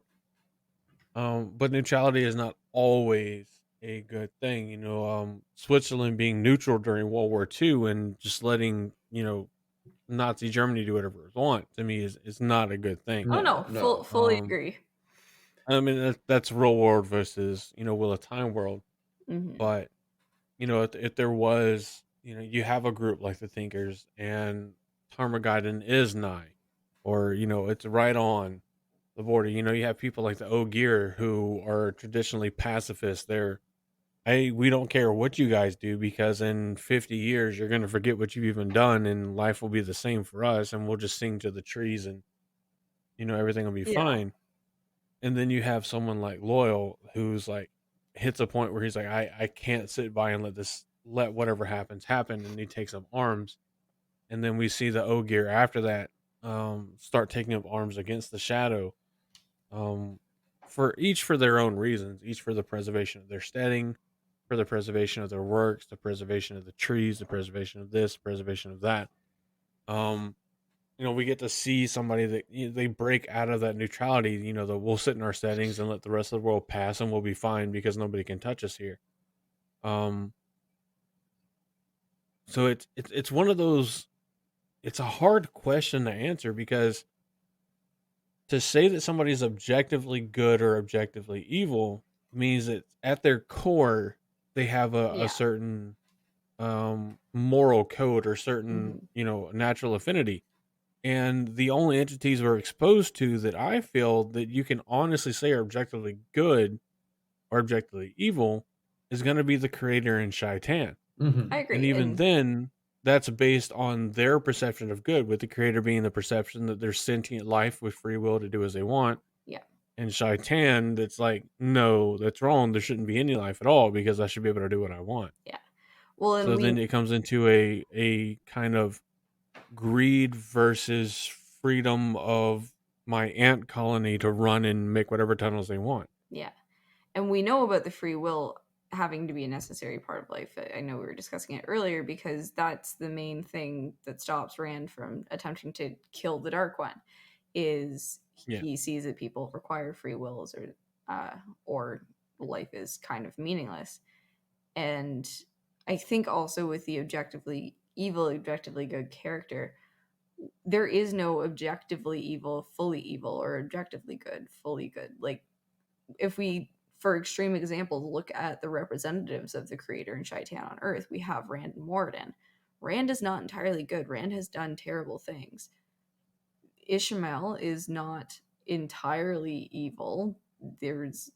But neutrality is not always a good thing. Switzerland being neutral during World War II and just letting, Nazi Germany do whatever it wants, to me is not a good thing. Oh no, No. fully agree. I mean, that's real world versus, Wheel of Time world. Mhm. But, if there was, you have a group like the Thinkers and Tarmogoyden is nigh, or, it's right on the border. You have people like the Ogier who are traditionally pacifists. They're, hey, we don't care what you guys do because in 50 years you're going to forget what you've even done and life will be the same for us and we'll just sing to the trees and everything will be Yeah. fine. And then you have someone like Loyal who's like hits a point where he's like, I can't sit by and let whatever happens happen, and he takes up arms. And then we see the Ogier after that start taking up arms against the Shadow, um, for their own reasons, each for the preservation of their steading, for the preservation of their works, the preservation of the trees, the preservation of this, preservation of that. Um, we get to see somebody that they break out of that neutrality. That we'll sit in our settings and let the rest of the world pass, and we'll be fine because nobody can touch us here. Um, so it's one of those. It's a hard question to answer because to say that somebody's objectively good or objectively evil means that at their core they have a certain moral code or certain natural affinity. And the only entities we're exposed to that I feel that you can honestly say are objectively good or objectively evil is going to be the creator and Shaitan. I agree. And even then, that's based on their perception of good, with the creator being the perception that there's sentient life with free will to do as they want. Yeah. And Shaitan, that's like, no, that's wrong. There shouldn't be any life at all because I should be able to do what I want. Yeah. Well, so then it comes into a kind of greed versus freedom of my ant colony to run and make whatever tunnels they want. Yeah. And we know about the free will having to be a necessary part of life. I know we were discussing it earlier because that's the main thing that stops Rand from attempting to kill the Dark One, is he sees that people require free wills or life is kind of meaningless. And I think also with the objectively evil, objectively good character, there is no objectively evil, fully evil, or objectively good, fully good. Like, if we, for extreme examples, look at the representatives of the creator and Shaitan on Earth, we have Rand and Moradin. Rand is not entirely good. Rand has done terrible things. Ishmael is not entirely evil. There's,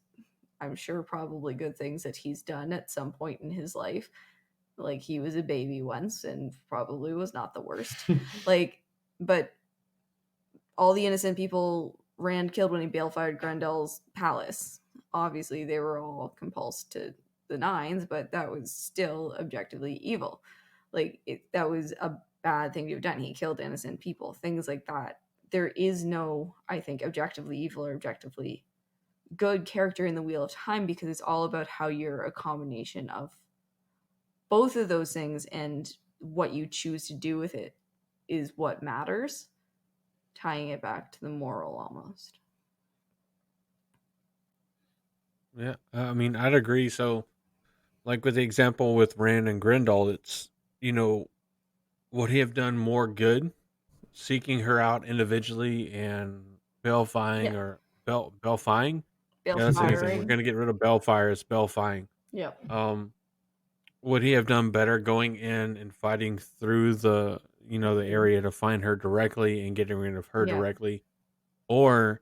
I'm sure, probably good things that he's done at some point in his life. Like, he was a baby once and probably was not the worst. But all the innocent people Rand killed when he balefired Grendel's palace, obviously they were all compulsed to the nines, but that was still objectively evil. That was a bad thing to have done. He killed innocent people, things like that. There is no, I think, objectively evil or objectively good character in the Wheel of Time, because it's all about how you're a combination of both of those things, and what you choose to do with it is what matters, tying it back to the moral almost. Yeah, I mean, I'd agree. So, like with the example with Rand and Grendel, it's, would he have done more good seeking her out individually and balefying or belfying? Yeah, that's the thing. We're gonna get rid of Bellfire. It's belfying. Yep. Would he have done better going in and fighting through the the area to find her directly and getting rid of her directly, or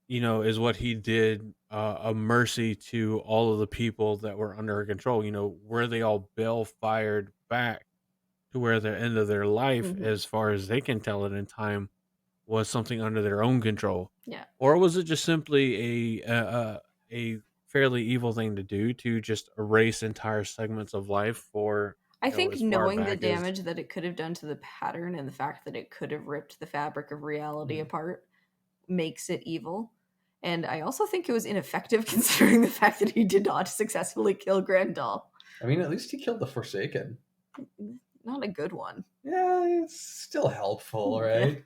is what he did a mercy to all of the people that were under her control? Were they all bell-fired back to where the end of their life, as far as they can tell it in time, was something under their own control? Yeah. Or was it just simply a fairly evil thing to do, to just erase entire segments of life for... I think knowing the damage that it could have done to the pattern and the fact that it could have ripped the fabric of reality apart makes it evil. And I also think it was ineffective, considering the fact that he did not successfully kill Grendel. I mean, at least he killed the Forsaken. Not a good one. Yeah, it's still helpful, right?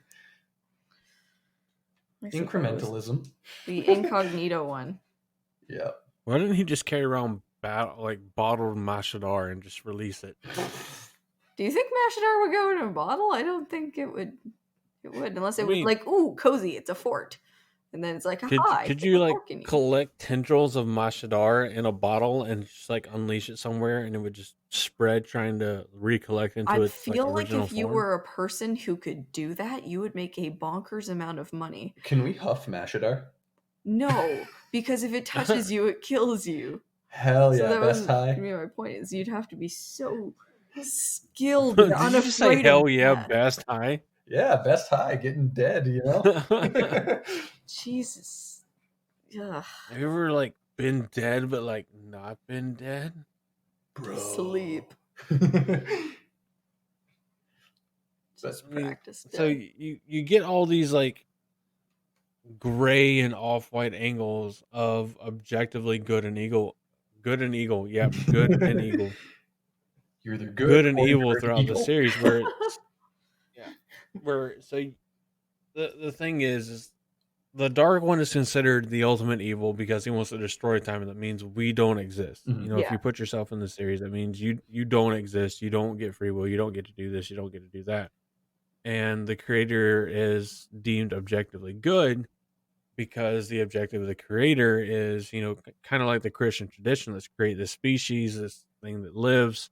Incrementalism. The incognito one. Yeah. Why didn't he just carry around bottled Mashadar and just release it? Do you think Mashadar would go in a bottle? I don't think it would. It would, unless it was like, ooh, cozy, it's a fort. And then it's like, could you collect tendrils of Mashadar in a bottle and just unleash it somewhere, and it would just spread, trying to recollect into its feel like original if you were a person who could do that, you would make a bonkers amount of money. Can we huff Mashadar? No, because if it touches you, it kills you. Hell yeah, best high. My point is, you'd have to be so skilled. Did you just say hell yeah, best high? Yeah, best high, getting dead, Jesus. Ugh, Have you ever like been dead but like not been dead? Bro. sleep. Just I mean, practice so dead. you get all these like gray and off-white angles of objectively good and evil, yep, good and evil, You're either good good and or evil you're an throughout the eagle. series. Where it's yeah, where so the thing is the Dark One is considered the ultimate evil because he wants to destroy time, and that means we don't exist. Mhm. You know, if Yeah. you put yourself in the series, that means you don't exist. You don't get free will. You don't get to do this. You don't get to do that. And the creator is deemed objectively good because the objective of the creator is, you know, kind of like the Christian tradition. Let's create this species, this thing that lives,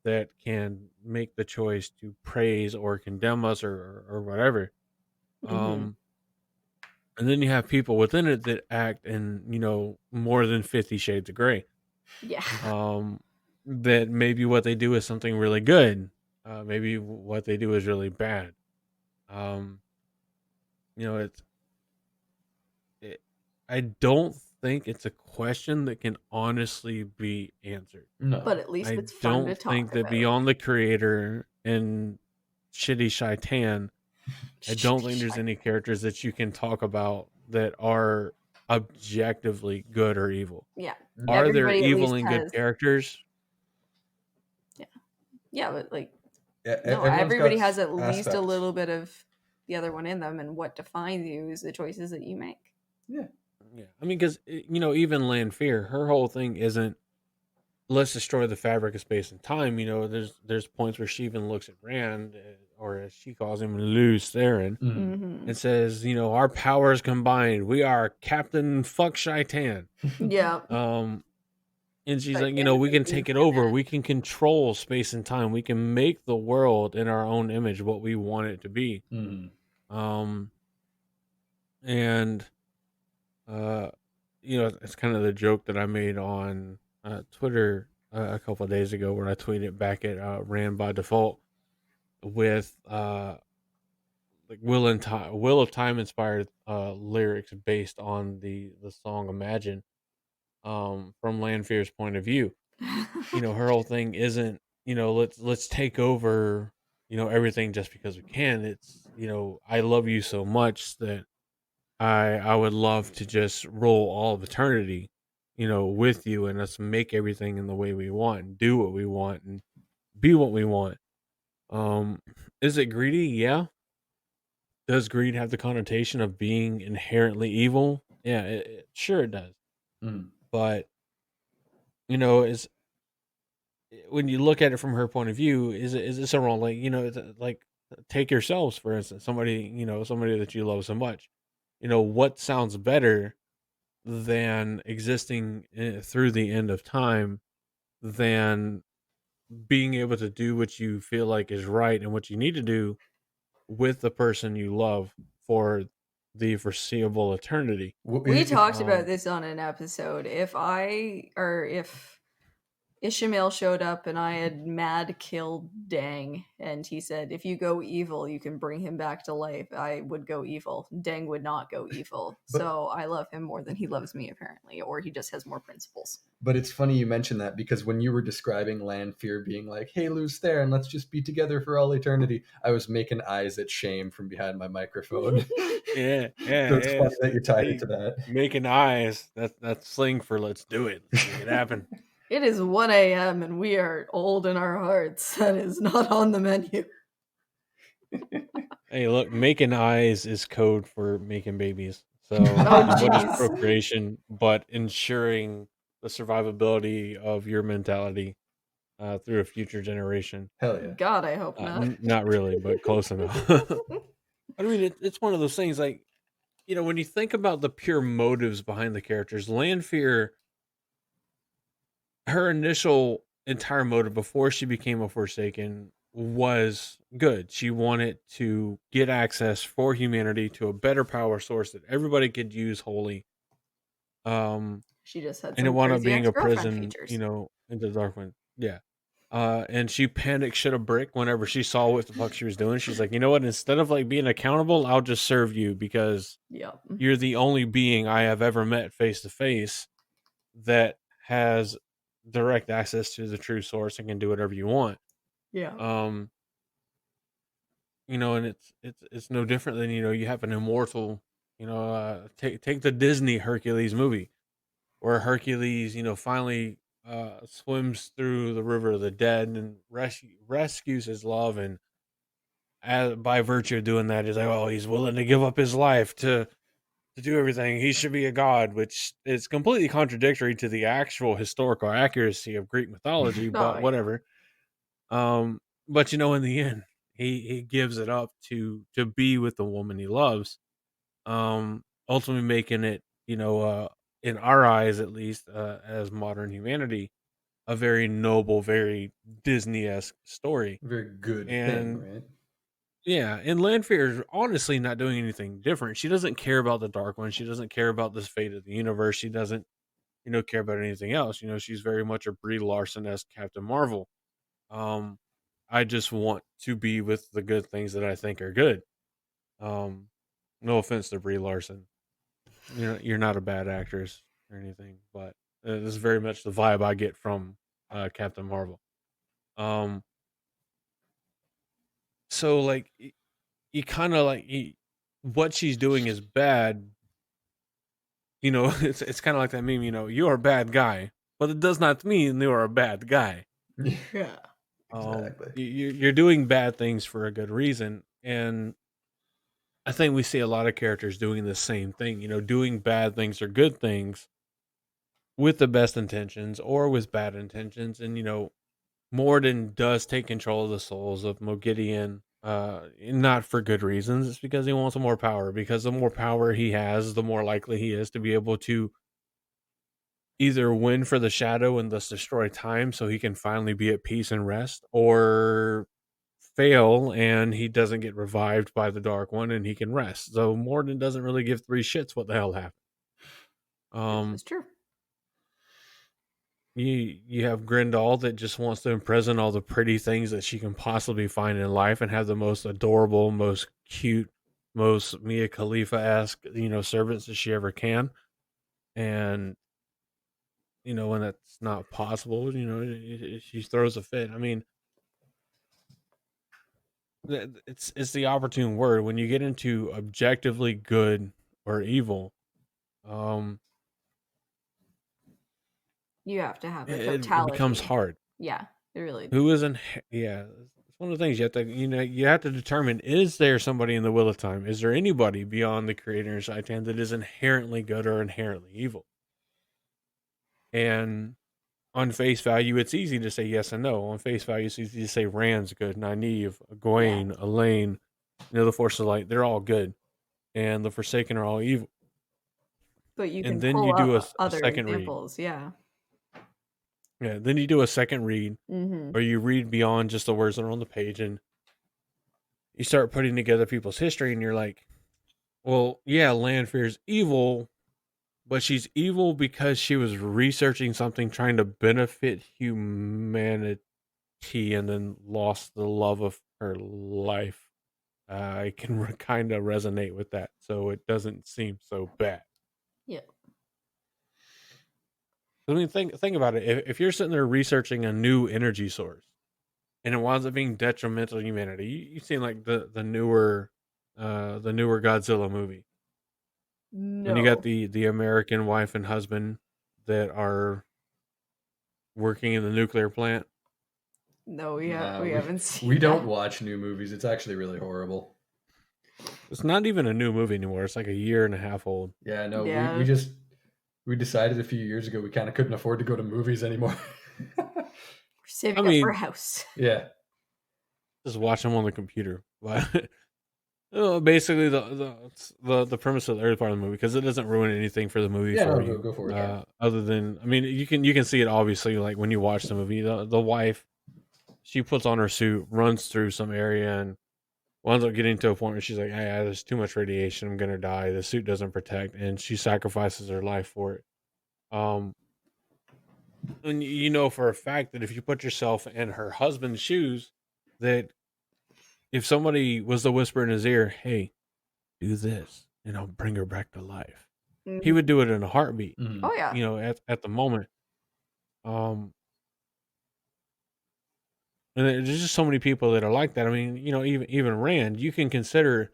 that can make the choice to praise or condemn us or whatever. Mhm. And then you have people within it that act in, you know, more than 50 shades of gray. Yeah. Um, that maybe what they do is something really good. Maybe what they do is really bad. Um, you know, it, I don't think it's a question that can honestly be answered. No. But at least I it's fun to don't talk think that about. beyond the creator and shitty Shaitan, I don't think there's any characters that you can talk about that are objectively good or evil. Yeah. Mm. Are there Everybody at evil least and good has. characters? Yeah, but like, Yeah, no, everyone's everybody got has at least a aspects. little bit of the other one in them, and what defines you is the choices that you make. Yeah. Yeah, I mean, because you know, even Lanfear, her whole thing isn't let's destroy the fabric of space and time. You know, there's points where she even looks at Rand, or as she calls him, Luz Theron, Mm. Mm-hmm. and says, you know, our powers combined, we are Captain Fuck Shaitan. Yeah. And she's like, you know, Shaitan we is a can mean take it for over. that. We can control space and time. We can make the world in our own image what we want it to be. Mm. Um, and you know, it's kind of the joke that I made on Twitter a couple of days ago, where I tweeted back at Ran by Default with like Will of Time inspired lyrics based on the song Imagine, from Lanfear's point of view. You know, her whole thing isn't, you know, let's take over, you know, everything just because we can. It's, you know, I love you so much that I would love to just roll all of eternity, you know, with you, and let's make everything in the way we want and do what we want and be what we want. Um, is it greedy? Yeah. Does greed have the connotation of being inherently evil? Yeah, sure it does. Mm. But you know, is when you look at it from her point of view, is this a wrong? Like, you know, like take yourselves for instance, somebody, you know, somebody that you love so much. You know, what sounds better than existing through the end of time, than being able to do what you feel like is right and what you need to do with the person you love for the foreseeable eternity. We talked about Um, this on an episode. If Ishmael showed up and I had mad killed Deng, and he said, if you go evil, you can bring him back to life, I would go evil. Deng would not go evil. But- So I love him more than he loves me, apparently, or he just has more principles. But it's funny you mentioned that, because when you were describing Lanfear being like, hey, Luz Theron, let's just be together for all eternity, I was making eyes at shame from behind my microphone. yeah, So it's funny that you tied it Hey, to that. making eyes. That's slang for let's do it. Let's make it happen. It is 1 a.m. and we are old in our hearts. That is not on the menu. Hey, look, making eyes is code for making babies. So, Oh, what is jeez. procreation but ensuring the survivability of your mentality through a future generation? Hell yeah. God, I hope not. Not really, but close enough. I mean, it's one of those things, like, you know, when you think about the pure motives behind the characters, Lanfear, her initial entire motive before she became a Forsaken was good. She wanted to get access for humanity to a better power source that everybody could use wholly. She just had And it some wound up crazy being a ex-girlfriend prison, features. you know, into the Dark One. Yeah. And she panicked shit a brick whenever she saw what the fuck she was doing. She's like, you know what? Instead of like being accountable, I'll just serve you because Yep. you're the only being I have ever met face to face that has direct access to the true source and can do whatever you want. Yeah. Um, and it's no different than you have an immortal. Take the Disney Hercules movie where Hercules, finally swims through the river of the dead and rescues his love, and by virtue of doing that, he's like, oh, he's willing to give up his life to do everything. He should be a god, which is completely contradictory to the actual historical accuracy of Greek mythology. Oh, But yeah. whatever. But in the end, he gives it up to be with the woman he loves. Ultimately making it, in our eyes at least, as modern humanity, a very noble, very Disney-esque story. Very good thing, And right? yeah, and Lanfear is honestly not doing anything different. She doesn't care about the Dark One. She doesn't care about this fate of the universe. She doesn't, care about anything else. She's very much a Brie Larson-esque Captain Marvel. Um, I just want to be with the good things that I think are good. No offense to Brie Larson. You're not a bad actress or anything, but this is very much the vibe I get from Captain Marvel. So like you kind of like what she's doing is bad. It's kind of like that meme. You are a bad guy, but it does not mean you are a bad guy. Yeah. Exactly. You're doing bad things for a good reason, and I think we see a lot of characters doing the same thing. Doing bad things or good things with the best intentions or with bad intentions, and Morden does take control of the souls of Mogideon, not for good reasons. It's because he wants more power. Because the more power he has, the more likely he is to be able to either win for the Shadow and thus destroy time, so he can finally be at peace and rest, or fail and he doesn't get revived by the Dark One and he can rest. So Morden doesn't really give three shits what the hell happened. This is true. You have Grendel that just wants to imprison all the pretty things that she can possibly find in life and have the most adorable, most cute, most Mia Khalifa-esque, servants that she ever can. And when that's not possible, she throws a fit. I mean, it's the opportune word when you get into objectively good or evil. Um, You have to have a it becomes totality. hard. Yeah, it really. Who isn't? Yeah, it's one of the things you have to. You have to determine: is there somebody in the Wheel of Time? Is there anybody beyond the Creator and Shaitan that is inherently good or inherently evil? And on face value, it's easy to say yes and no. On face value, it's easy to say Rand's good, Nynaeve, Egwene, Elaine, the Force of Light. They're all good, and the Forsaken are all evil. But you And can then pull you do a up other second read. examples. Yeah. Yeah, then you do a second read, Mm-hmm. or you read beyond just the words that are on the page, and you start putting together people's history, and you're like, well, yeah, Lanfear's evil, but she's evil because she was researching something trying to benefit humanity and then lost the love of her life. I can kind of resonate with that, so it doesn't seem so bad. Yeah. I mean, think about it. If you're sitting there researching a new energy source and it winds up being detrimental to humanity, you've seen like the newer Godzilla movie. When you got No. the American wife and husband that are working in the nuclear plant. No, we Nah, haven't seen. we don't that. watch new movies. It's actually really horrible. It's not even a new movie anymore. It's like a year and a half old. Yeah, no, Yeah. we decided a few years ago we kind of couldn't afford to go to movies anymore. We're saving I up for mean, a house. Yeah. just watch them on the computer. But basically, the premise of the early part of the movie, because it doesn't ruin anything for the movie Yeah, for no, you. go for it. Other than, I mean, you can see it obviously, like when you watch the movie. The wife, she puts on her suit, runs through some area, and winds up getting to a point where she's like, "Hey, there's too much radiation. I'm gonna die. The suit doesn't protect," and she sacrifices her life for it. Um, And you know for a fact that if you put yourself in her husband's shoes, that if somebody was to whisper in his ear, "Hey, do this," and I'll bring her back to life, he Mhm. would do it in a heartbeat. Mhm. Oh yeah. You know, at the moment. Um, and there's just so many people that are like that. I mean, you know, even Rand, you can consider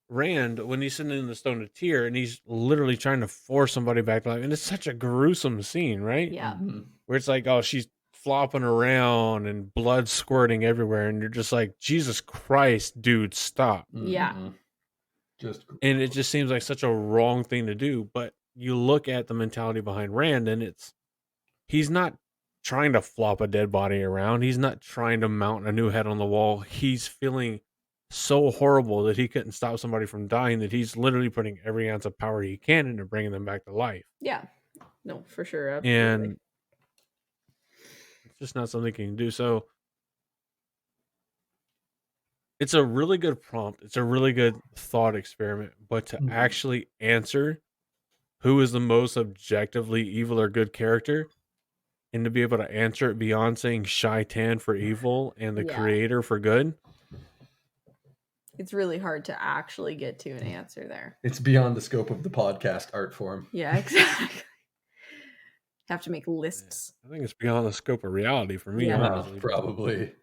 Rand when he's sitting in the Stone of Tear and he's literally trying to force somebody back to life, and it's such a gruesome scene, right? Yeah. Mhm. Where it's like, oh, she's flopping around and blood squirting everywhere, and you're just like, Jesus Christ, dude, stop. Yeah. Mhm. Just And it just seems like such a wrong thing to do. But you look at the mentality behind Rand, and he's not trying to flop a dead body around. He's not trying to mount a new head on the wall. He's feeling so horrible that he couldn't stop somebody from dying that he's literally putting every ounce of power he can into bringing them back to life. Yeah. No, for sure. Absolutely. And it's just not something he can do. So it's a really good prompt. It's a really good thought experiment. But to Mhm. actually answer who is the most objectively evil or good character, and to be able to answer it beyond saying Shaitan for evil and the Yeah. creator for good, It's really hard to actually get to an answer there. It's beyond the scope of the podcast art form. Yeah, exactly. Have to make lists. I think it's beyond the scope of reality for me, Yeah. honestly. Probably.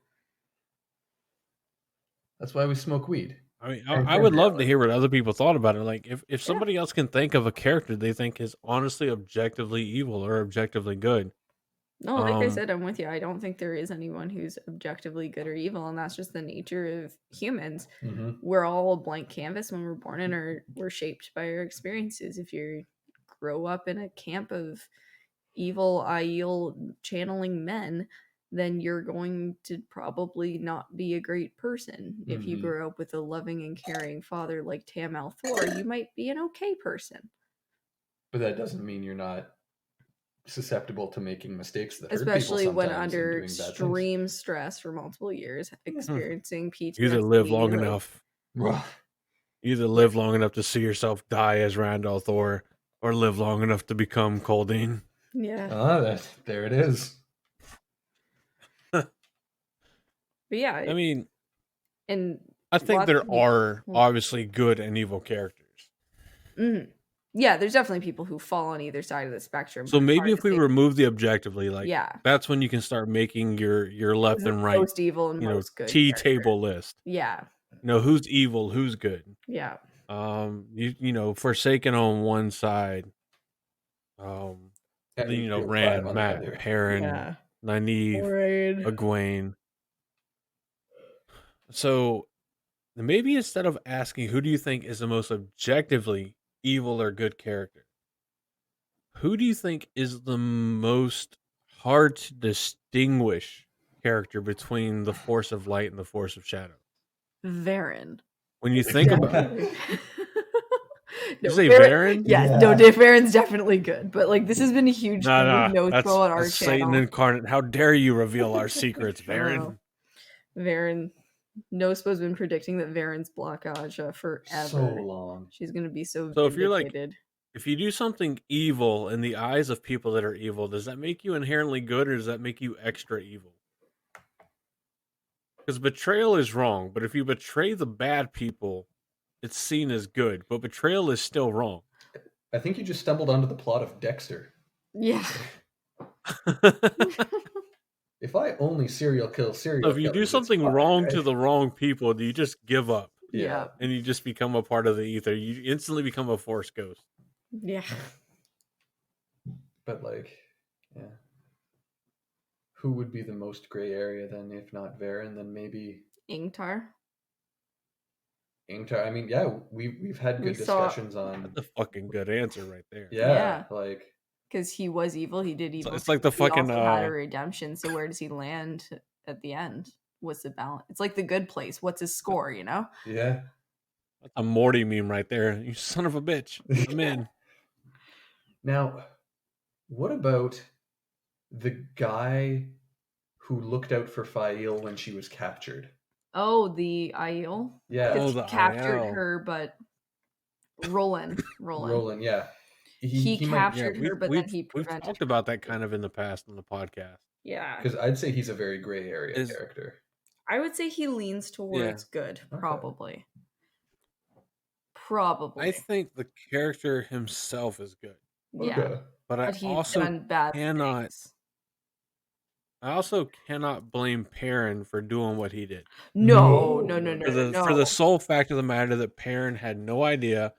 That's why we smoke weed. I mean, And I would love to reality. hear what other people thought about it. Like, if somebody else can think of a character they think is honestly objectively evil or objectively good, No, like I said, I'm with you. I don't think there is anyone who's objectively good or evil, and that's just the nature of humans. Mhm. We're all a blank canvas when we're born, and we're shaped by our experiences. If you grow up in a camp of evil, Aiel channeling men, then you're going to probably not be a great person. If you Mhm. grow up with a loving and caring father like Tam Althor, you might be an okay person. But that doesn't mean you're not susceptible to making mistakes that hurt Especially people when sometimes and under doing bad things. extreme stress for multiple years, experiencing PTSD. you either live long like- enough, Well, you either live long enough to see yourself die as Randall Thor, or live long enough to become Coldine. Yeah. there it is. But yeah, I mean, and I think lots there of people- are obviously good and evil characters. Mhm. Yeah, there's definitely people who fall on either side of the spectrum. So but it's maybe hard if to we say remove the objectively, like, Yeah. that's when you can start making your left the and right, most evil and you know, most good T character. table list. Yeah. You know, who's evil, who's good. Yeah. You know, Forsaken on one side, And then, you know, Field 5 Rand, on the Matt, other. Perrin, Yeah. Nynaeve, Right. Egwene. So maybe instead of asking who do you think is the most objectively evil or good character, who do you think is the most hard to distinguish character between the force of light and the force of shadow? Varen. When you think about Definitely. You say Varen? Yes, Yeah. no, Varen's definitely good. But like this has been a huge thing with No, Nospo on our that's Satan channel. incarnate. How dare you reveal our secrets, Varen? Varen. Nospo's been predicting that Varen's block Aja forever. So long. She's gonna be so So if you're like, vindicated. if you do something evil in the eyes of people that are evil, does that make you inherently good or does that make you extra evil? Because betrayal is wrong, but if you betray the bad people, it's seen as good. But betrayal is still wrong. I think you just stumbled onto the plot of Dexter. Yeah. If I only serial kill serial So if you killers, do it's something fine, wrong right? to the wrong people, do you just give up Yeah. and you just become a part of the ether? You instantly become a force ghost. Yeah. But like, yeah. Who would be the most gray area then, if not Varen? Then maybe Ingtar. Ingtar. I mean, yeah, we've had We good saw- discussions on. That's a fucking good answer right there. Yeah, like Because he was evil, he did evil. it's like the things. He fucking, also had a redemption. So where does he land at the end? What's the balance? It's like the good place. What's his score? You know? yeah. That's a Morty meme right there. You son of a bitch. I'm in. Now, what about the guy who looked out for Fail when she was captured? Oh, the Aiel. Yeah, Oh, Because the he captured Aiel. her, but Roland. Roland. Yeah. He might, Yeah, captured her, but then he we've prevented talked her. about that kind of in the past on the podcast. Yeah. because I'd say he's a very gray area Is- character. I would say he leans towards good, Okay. probably. I Probably. think the character himself is good, Yeah. Okay. but I But he's also done bad cannot. things. I also cannot blame Perrin for doing what he did. No. For the sole fact of the matter that Perrin had no idea,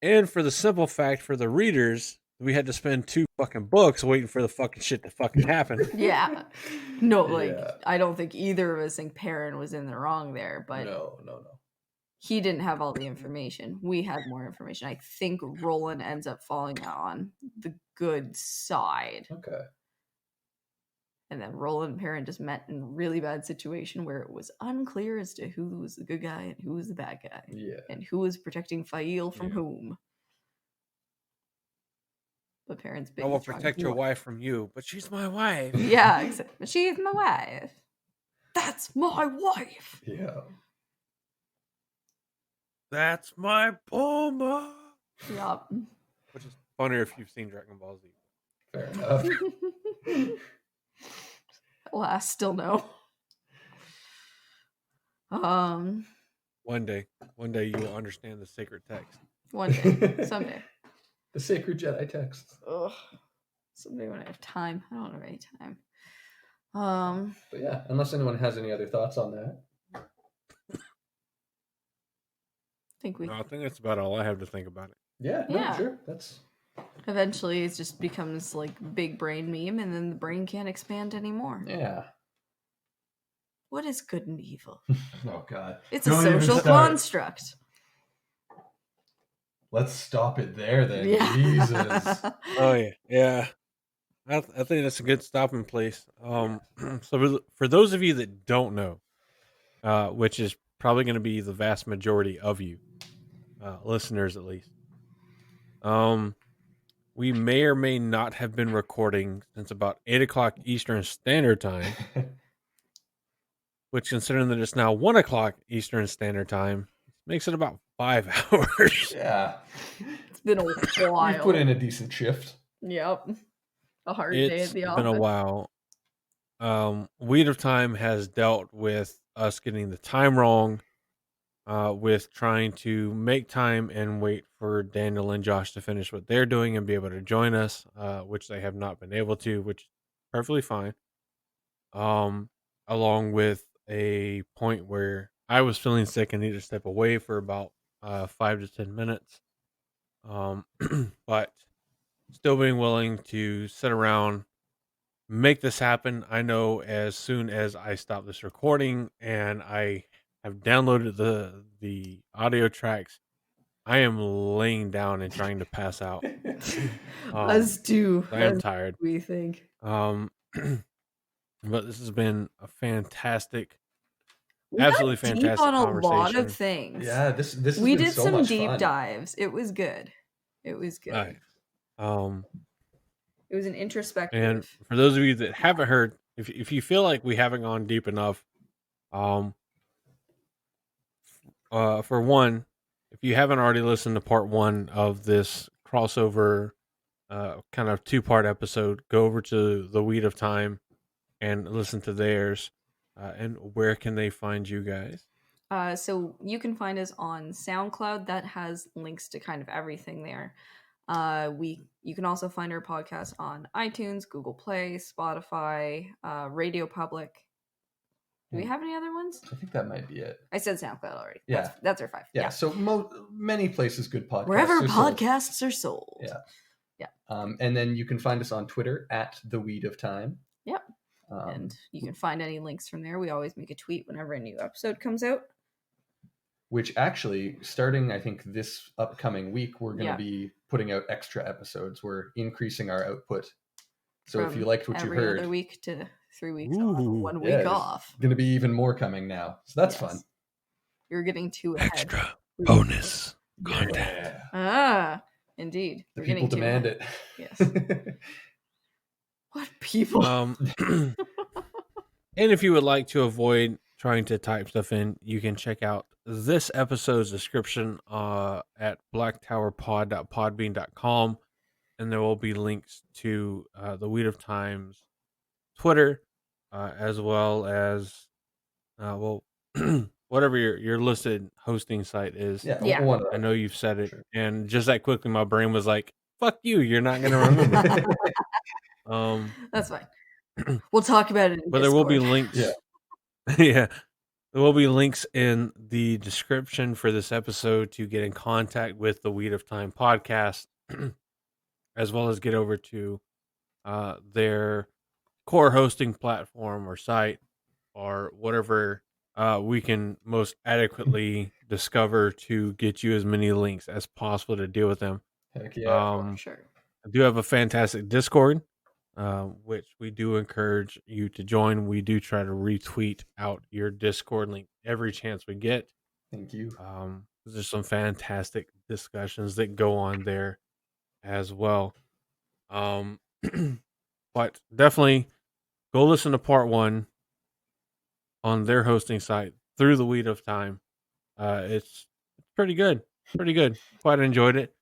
and for the simple fact for the readers, we had to spend 2 fucking books waiting for the fucking shit to fucking happen. Yeah. No, like, Yeah. I don't think either of us think Perrin was in the wrong there, but No. he didn't have all the information. We had more information. I think Roland ends up falling on the good side. Okay. And then Roland and Perrin just met in a really bad situation where it was unclear as to who was the good guy and who was the bad guy. Yeah. And who was protecting Fail from Yeah. whom. But Perrin's big. I will and strong. protect your wife from you, but she's my wife. Yeah, exactly. She's my wife. That's my wife. Yeah. That's my Bulma. Yup. Which is funnier if you've seen Dragon Ball Z. Fair enough. Alas, still no. One day you will understand the sacred text. One day, someday. The sacred Jedi text. Ugh. Someday when I have time. I don't have any time. But yeah, unless anyone has any other thoughts on that. think we No, I think that's about all I have to think about it. Yeah, Yeah. no, sure. That's eventually it just becomes like big brain meme, and then the brain can't expand anymore. yeah. What is good and evil? Oh god. It's Don't a even social start. construct. Let's stop it there then. Yeah. Jesus. Oh yeah. I think that's a good stopping place. So for those of you that don't know, which is probably going to be the vast majority of you, listeners at least, we may or may not have been recording since about 8:00 Eastern Standard Time, which, considering that it's now 1:00 Eastern Standard Time, makes it about 5 hours. Yeah. It's been a while. We've put in a decent shift. Yep. A hard day It's at the been office. a while. Weed of Time has dealt with us getting the time wrong, with trying to make time and wait for Daniel and Josh to finish what they're doing and be able to join us, which they have not been able to, which is perfectly fine. Along with a point where I was feeling sick and needed to step away for about 5 to 10 minutes. But still being willing to sit around, make this happen. I know as soon as I stop this recording and I have downloaded the audio tracks, I am laying down and trying to pass out. Us too. I am as tired. we think. But this has been a fantastic, We got absolutely deep fantastic on a lot conversation. of things. Yeah, this has We been did so some much deep fun. dives. It was good. It was good. Nice. It was an introspective. And for those of you that haven't heard, if you feel like we haven't gone deep enough, for one, if you haven't already listened to part 1 of this crossover, kind of 2-part episode, go over to the Weed of Time and listen to theirs. And where can they find you guys? So you can find us on SoundCloud. That has links to kind of everything there. You can also find our podcast on iTunes, Google Play, Spotify, Radio Public. Do we have any other ones? I think that might be it. I said SoundCloud already. Yeah. That's our 5. Yeah, so many places good podcasts. Wherever are sold. podcasts are sold. Yeah. Yeah. And then you can find us on Twitter at The Weed of Time. Yep. And you can find any links from there. We always make a tweet whenever a new episode comes out. Which actually, starting I think this upcoming week, we're going to Yeah. be putting out extra episodes. We're increasing our output. So if From you liked what you every heard, other week to 3 weeks Ooh. on, 1 week there's off. going to be even more coming now. So that's Yes. fun. You're getting 2 ahead. Extra bonus content. Yeah. Ah, indeed. The You're people getting 2 demand ahead. it. Yes. What people? And if you would like to avoid trying to type stuff in, you can check out this episode's description at blacktowerpod.podbean.com. and there will be links to the Weed of Time's Twitter, as well as well, whatever your listed hosting site is. Yeah, Yeah. one of I those. know you've said it, Sure. and just that quickly, my brain was like, "Fuck you! You're not gonna remember." That's fine. We'll talk about it in But there will be Discord. links. Yeah. Yeah, there will be links in the description for this episode to get in contact with the Weed of Time podcast, as well as get over to their core hosting platform or site or whatever we can most adequately discover to get you as many links as possible to deal with them. Heck yeah. For sure. I do have a fantastic Discord, which we do encourage you to join. We do try to retweet out your Discord link every chance we get. Thank you. There's some fantastic discussions that go on there as well. But definitely go listen to part 1 on their hosting site through the Weed of Time. It's pretty good. Pretty good. Quite enjoyed it.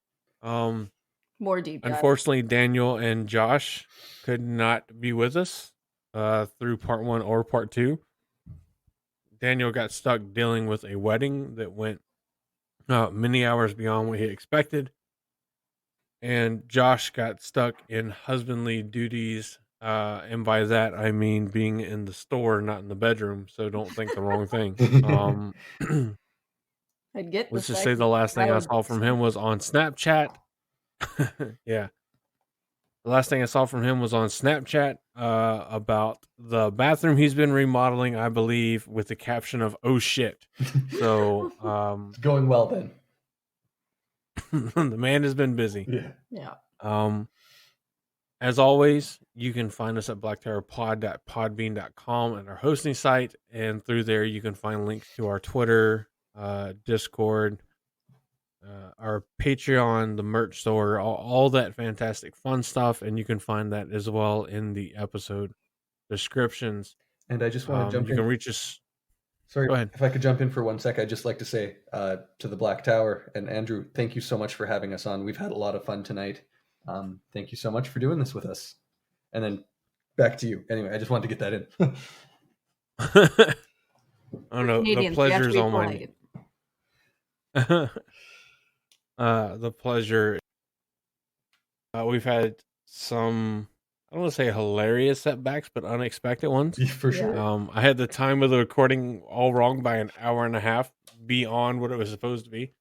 More deep dive. Unfortunately, Daniel and Josh could not be with us through part 1 or part 2. Daniel got stuck dealing with a wedding that went many hours beyond what he expected. And Josh got stuck in husbandly duties. And by that, I mean being in the store, not in the bedroom. So don't think the wrong thing. I'd get Let's the just say fact the last thing I would saw from him was on Snapchat. Yeah. The last thing I saw from him was on Snapchat about the bathroom he's been remodeling, I believe, with the caption of "Oh shit." So It's going well then. the man has been busy. Yeah. Yeah. As always, you can find us at blacktowerpod.podbean.com and our hosting site, and through there you can find links to our Twitter, Discord, our Patreon, the merch store, all that fantastic fun stuff, and you can find that as well in the episode descriptions. And I just want to jump You in. can reach us. Sorry, Go ahead. if I could jump in for 1 sec, I'd just like to say to the Black Tower and Andrew, thank you so much for having us on. We've had a lot of fun tonight. Thank you so much for doing this with us. And then back to you. Anyway, I just wanted to get that in. Oh no, the Canadians, we have to pleasure's be on mine. The pleasure. We've had some, I don't want to say hilarious setbacks, but unexpected ones. For sure. I had the time of the recording all wrong by an hour and a half beyond what it was supposed to be.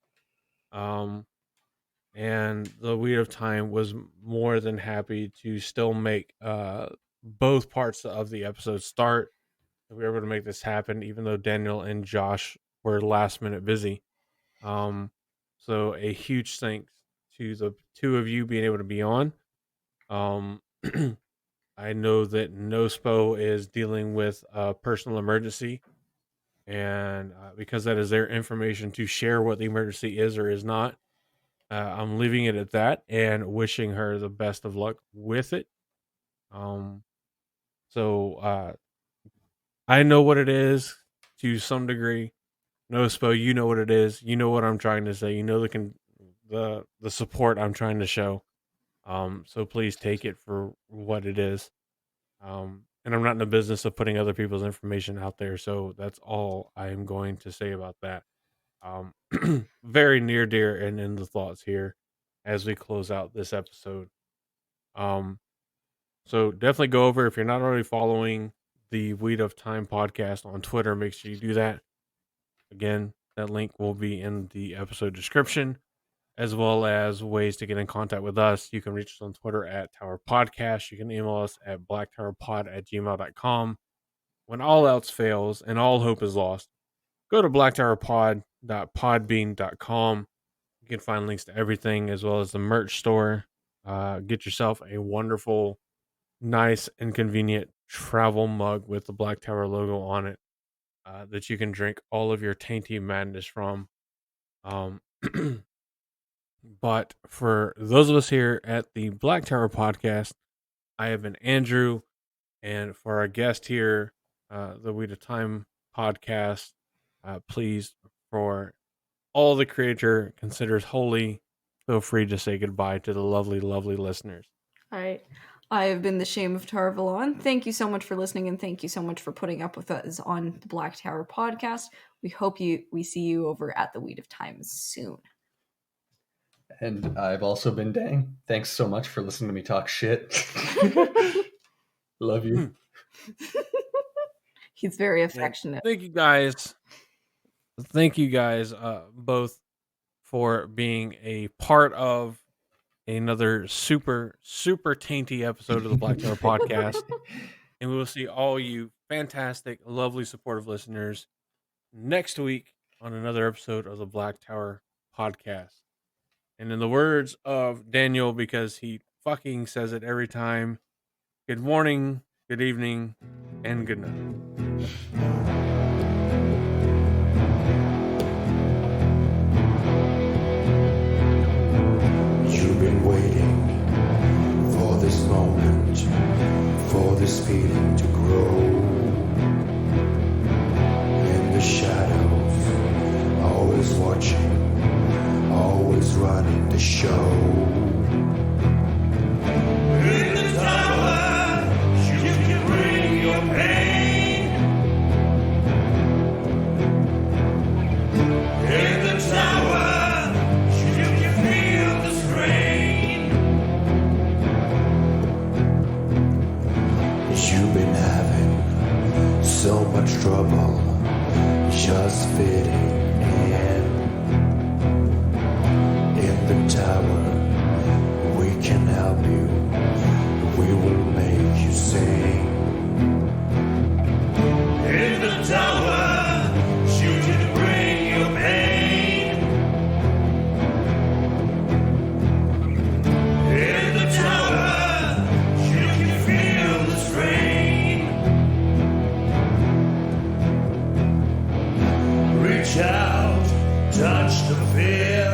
And the Weed of Time was more than happy to still make both parts of the episode start. We were able to make this happen, even though Daniel and Josh were last minute busy. So a huge thanks to the two of you being able to be on. I know that NoSpo is dealing with a personal emergency, and because that is their information to share what the emergency is or is not, I'm leaving it at that and wishing her the best of luck with it. So I know what it is to some degree. NoSpo, you know what it is. You know what I'm trying to say. You know the support I'm trying to show. So please take it for what it is. And I'm not in the business of putting other people's information out there, so that's all I am going to say about that. Very near dear and in the thoughts here as we close out this episode. So definitely go over, if you're not already following the Weed of Time podcast on Twitter, make sure you do that. Again, that link will be in the episode description, as well as ways to get in contact with us. You can reach us on Twitter at Tower Podcast. You can email us at blacktowerpod@gmail.com. When all else fails and all hope is lost, go to blacktowerpod.podbean.com. You can find links to everything, as well as the merch store. Get yourself a wonderful, nice, and convenient travel mug with the Black Tower logo on it that you can drink all of your tainty madness from. But for those of us here at the Black Tower podcast, I have been Andrew, and for our guest here, the Weed of Time podcast, please, for all the Creator considers holy, feel free to say goodbye to the lovely, lovely listeners. All right. I have been the Shame of Tarvalon. Thank you so much for listening, and thank you so much for putting up with us on the Black Tower podcast. We hope we see you over at the Weed of Time soon. And I've also been Deng. Thanks so much for listening to me talk shit. Love you. He's very affectionate. Thank you guys. Thank you guys both for being a part of another super, super tainty episode of the Black Tower podcast. And we will see all you fantastic, lovely, supportive listeners next week on another episode of the Black Tower podcast. And in the words of Daniel, because he fucking says it every time, good morning, good evening, and good night. You've been waiting for this moment, for this feeling to grow. In the shadows, always watching, always running the show. In the tower, you can bring your pain. In the tower, you can feel the strain. You've been having so much trouble just fitting in. In the tower, we can help you. We will make you sing. In the tower, you can bring your pain. In the tower, you can feel the strain. Reach out, touch the fear.